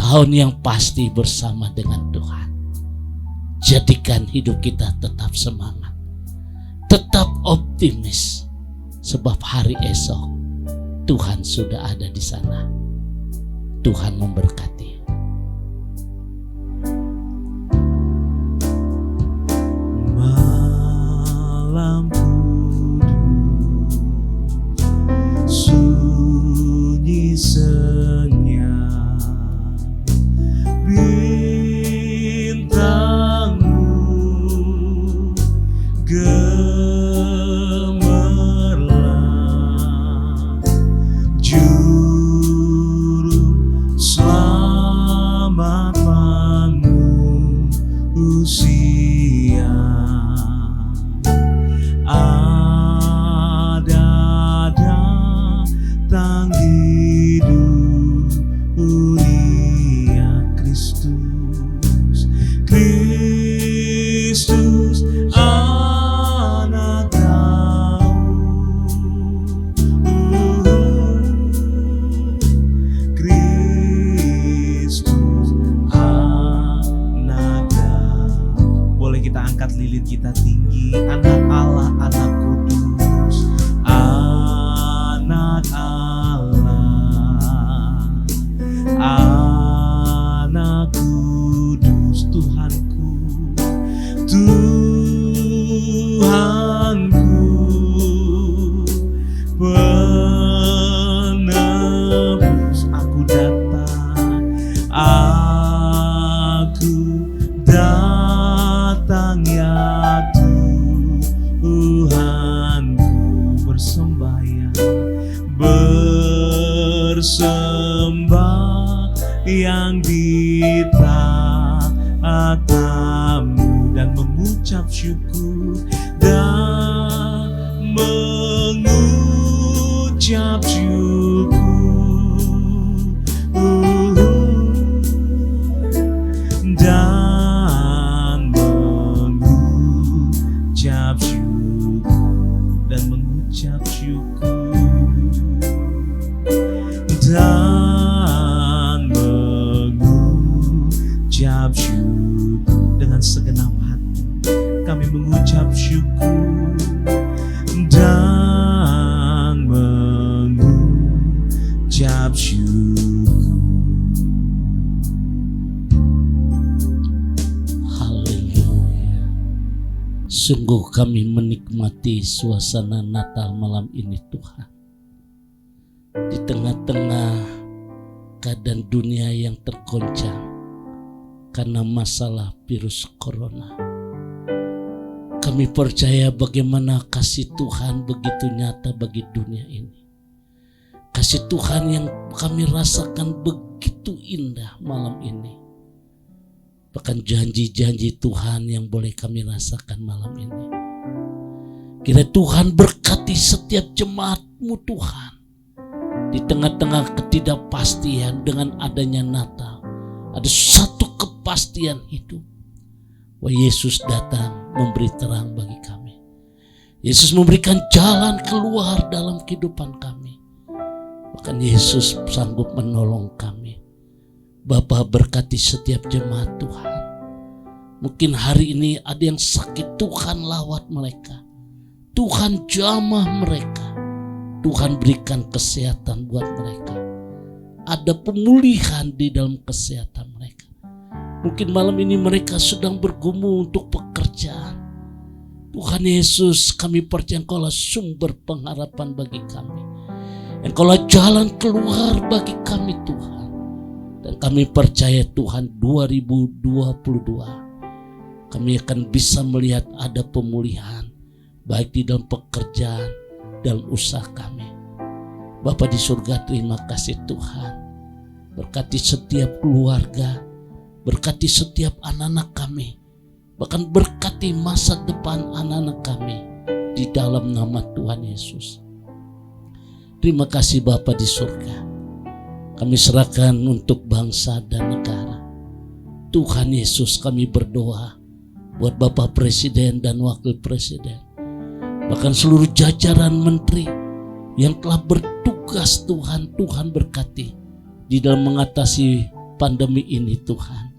Tahun yang pasti bersama dengan Tuhan. Jadikan hidup kita tetap semangat, tetap optimis, sebab hari esok Tuhan sudah ada di sana. Tuhan memberkati. Malam kudus, sunyi senyap, bintangmu gemerlap, juru selamat manusia. Ada datang di dunia Kristus, Kristus anak Daud, Kristus anak Daud. Boleh kita angkat lilin kita tinggi, anak Allah, anak kudus, anak Allah, anak kudus, Tuhanku, Tuhanku, penebus. Aku datang, aku datang ya Tuhanku, bersembahyang, bersembahyang di taat-Mu dan mengucap syukur dan dan mengucap syukur dan mengucap syukur dengan segenap hati kami mengucap syukur dan mengucap syukur. Haleluya. Sungguh kami menikmati suasana Natal malam ini Tuhan. Di tengah-tengah keadaan dunia yang tergoncang karena masalah virus corona, kami percaya bagaimana kasih Tuhan begitu nyata bagi dunia ini. Kasih Tuhan yang kami rasakan begitu indah malam ini. Bahkan janji-janji Tuhan yang boleh kami rasakan malam ini. Kiranya Tuhan berkati setiap jemaat-Mu Tuhan. Di tengah-tengah ketidakpastian dengan adanya Natal, ada satu kepastian hidup. Wah, Yesus datang memberi terang bagi kami. Yesus memberikan jalan keluar dalam kehidupan kami. Bahkan Yesus sanggup menolong kami. Bapa, berkati setiap jemaat Tuhan. Mungkin hari ini ada yang sakit, Tuhan lawat mereka. Tuhan jamah mereka. Tuhan berikan kesehatan buat mereka. Ada pemulihan di dalam kesehatan mereka. Mungkin malam ini mereka sedang bergumul untuk pekerjaan. Tuhan Yesus, kami percaya Engkaulah sumber pengharapan bagi kami. Engkaulah jalan keluar bagi kami Tuhan. Dan kami percaya Tuhan 2022 kami akan bisa melihat ada pemulihan. Baik di dalam pekerjaan, dalam usaha kami. Bapa di surga, terima kasih Tuhan. Berkati setiap keluarga, berkati setiap anak-anak kami, bahkan berkati masa depan anak-anak kami di dalam nama Tuhan Yesus. Terima kasih Bapa di surga. Kami serahkan untuk bangsa dan negara. Tuhan Yesus, kami berdoa buat Bapak Presiden dan Wakil Presiden, bahkan seluruh jajaran menteri yang telah bertugas Tuhan. Tuhan berkati di dalam mengatasi pandemi ini Tuhan.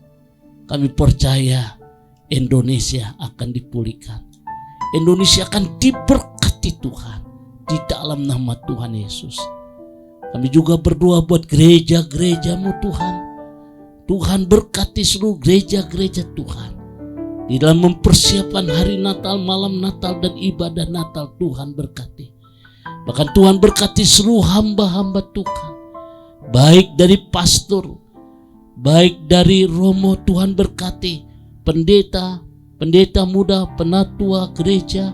Kami percaya Indonesia akan dipulihkan. Indonesia akan diberkati Tuhan di dalam nama Tuhan Yesus. Kami juga berdoa buat gereja-gereja-Mu Tuhan. Tuhan berkati seluruh gereja-gereja Tuhan. Di dalam mempersiapkan hari Natal, malam Natal dan ibadah Natal, Tuhan berkati. Bahkan Tuhan berkati seluruh hamba-hamba Tuhan. Baik dari pastor, baik dari romo, Tuhan berkati. Pendeta, pendeta muda, penatua gereja,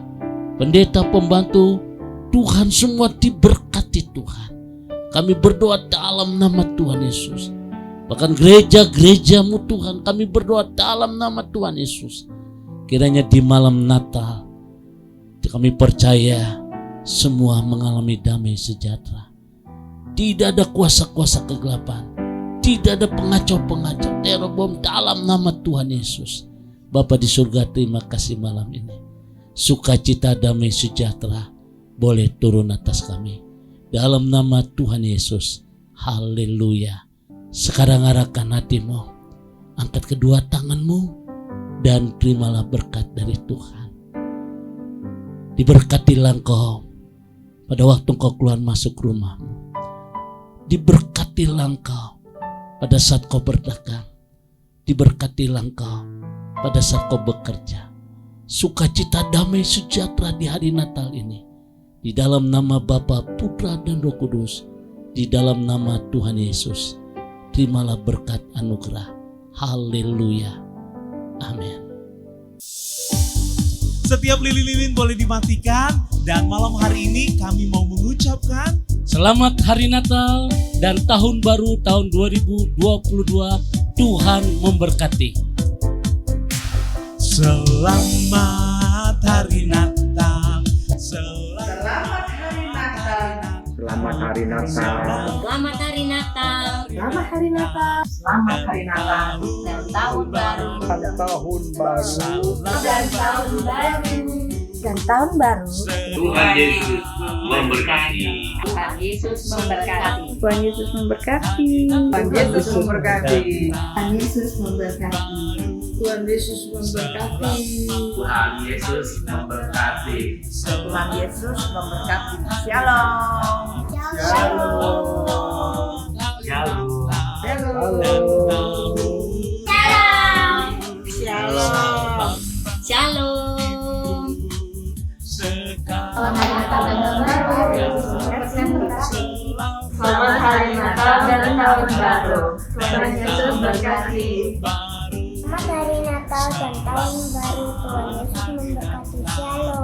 pendeta pembantu, Tuhan semua diberkati Tuhan. Kami berdoa dalam nama Tuhan Yesus. Bahkan gereja-gereja-Mu Tuhan, kami berdoa dalam nama Tuhan Yesus. Kiranya di malam Natal kami percaya semua mengalami damai sejahtera. Tidak ada kuasa-kuasa kegelapan, tidak ada pengacau-pengacau, teror bom, dalam nama Tuhan Yesus. Bapa di surga, terima kasih malam ini. Sukacita damai sejahtera boleh turun atas kami. Dalam nama Tuhan Yesus. Haleluya. Sekarang arahkan hatimu, angkat kedua tanganmu, dan terimalah berkat dari Tuhan. Diberkatilah engkau pada waktu engkau keluar masuk rumahmu. Diberkatilah engkau pada saat kau berdagang. Diberkatilah engkau pada saat kau bekerja. Sukacita damai sejahtera di hari Natal ini. Di dalam nama Bapa, Putra dan Roh Kudus. Di dalam nama Tuhan Yesus. Terimalah berkat anugerah. Haleluya. Amin. Setiap lilin-lilin boleh dimatikan. Dan malam hari ini kami mau mengucapkan Selamat Hari Natal dan Tahun Baru tahun 2022. Tuhan memberkati. Selamat Hari Natal. Selamat Hari Natal Selamat Hari Natal. Selamat Hari Natal. Selamat Hari Natal. Selamat Hari Natal. Dan tahun baru. Dan tahun baru. Dan tahun baru. Dan tahun baru. Tuhan Yesus memberkati. Tuhan Yesus memberkati. Tuhan Yesus memberkati. Tuhan Yesus memberkati. Tuhan Yesus memberkati. Tuhan Yesus memberkati. Tuhan Yesus memberkati. Tuhan Yesus memberkati. Shalom. Shalom. Shalom. Shalom. Shalom. Selamat Natal dan tahun baru. Selamat Hari Natal dan tahun baru. Tuhan Yesus berkati. Selamat Hari Natal dan Tahun Baru. Tuhan Yesus memberkati. Shalom.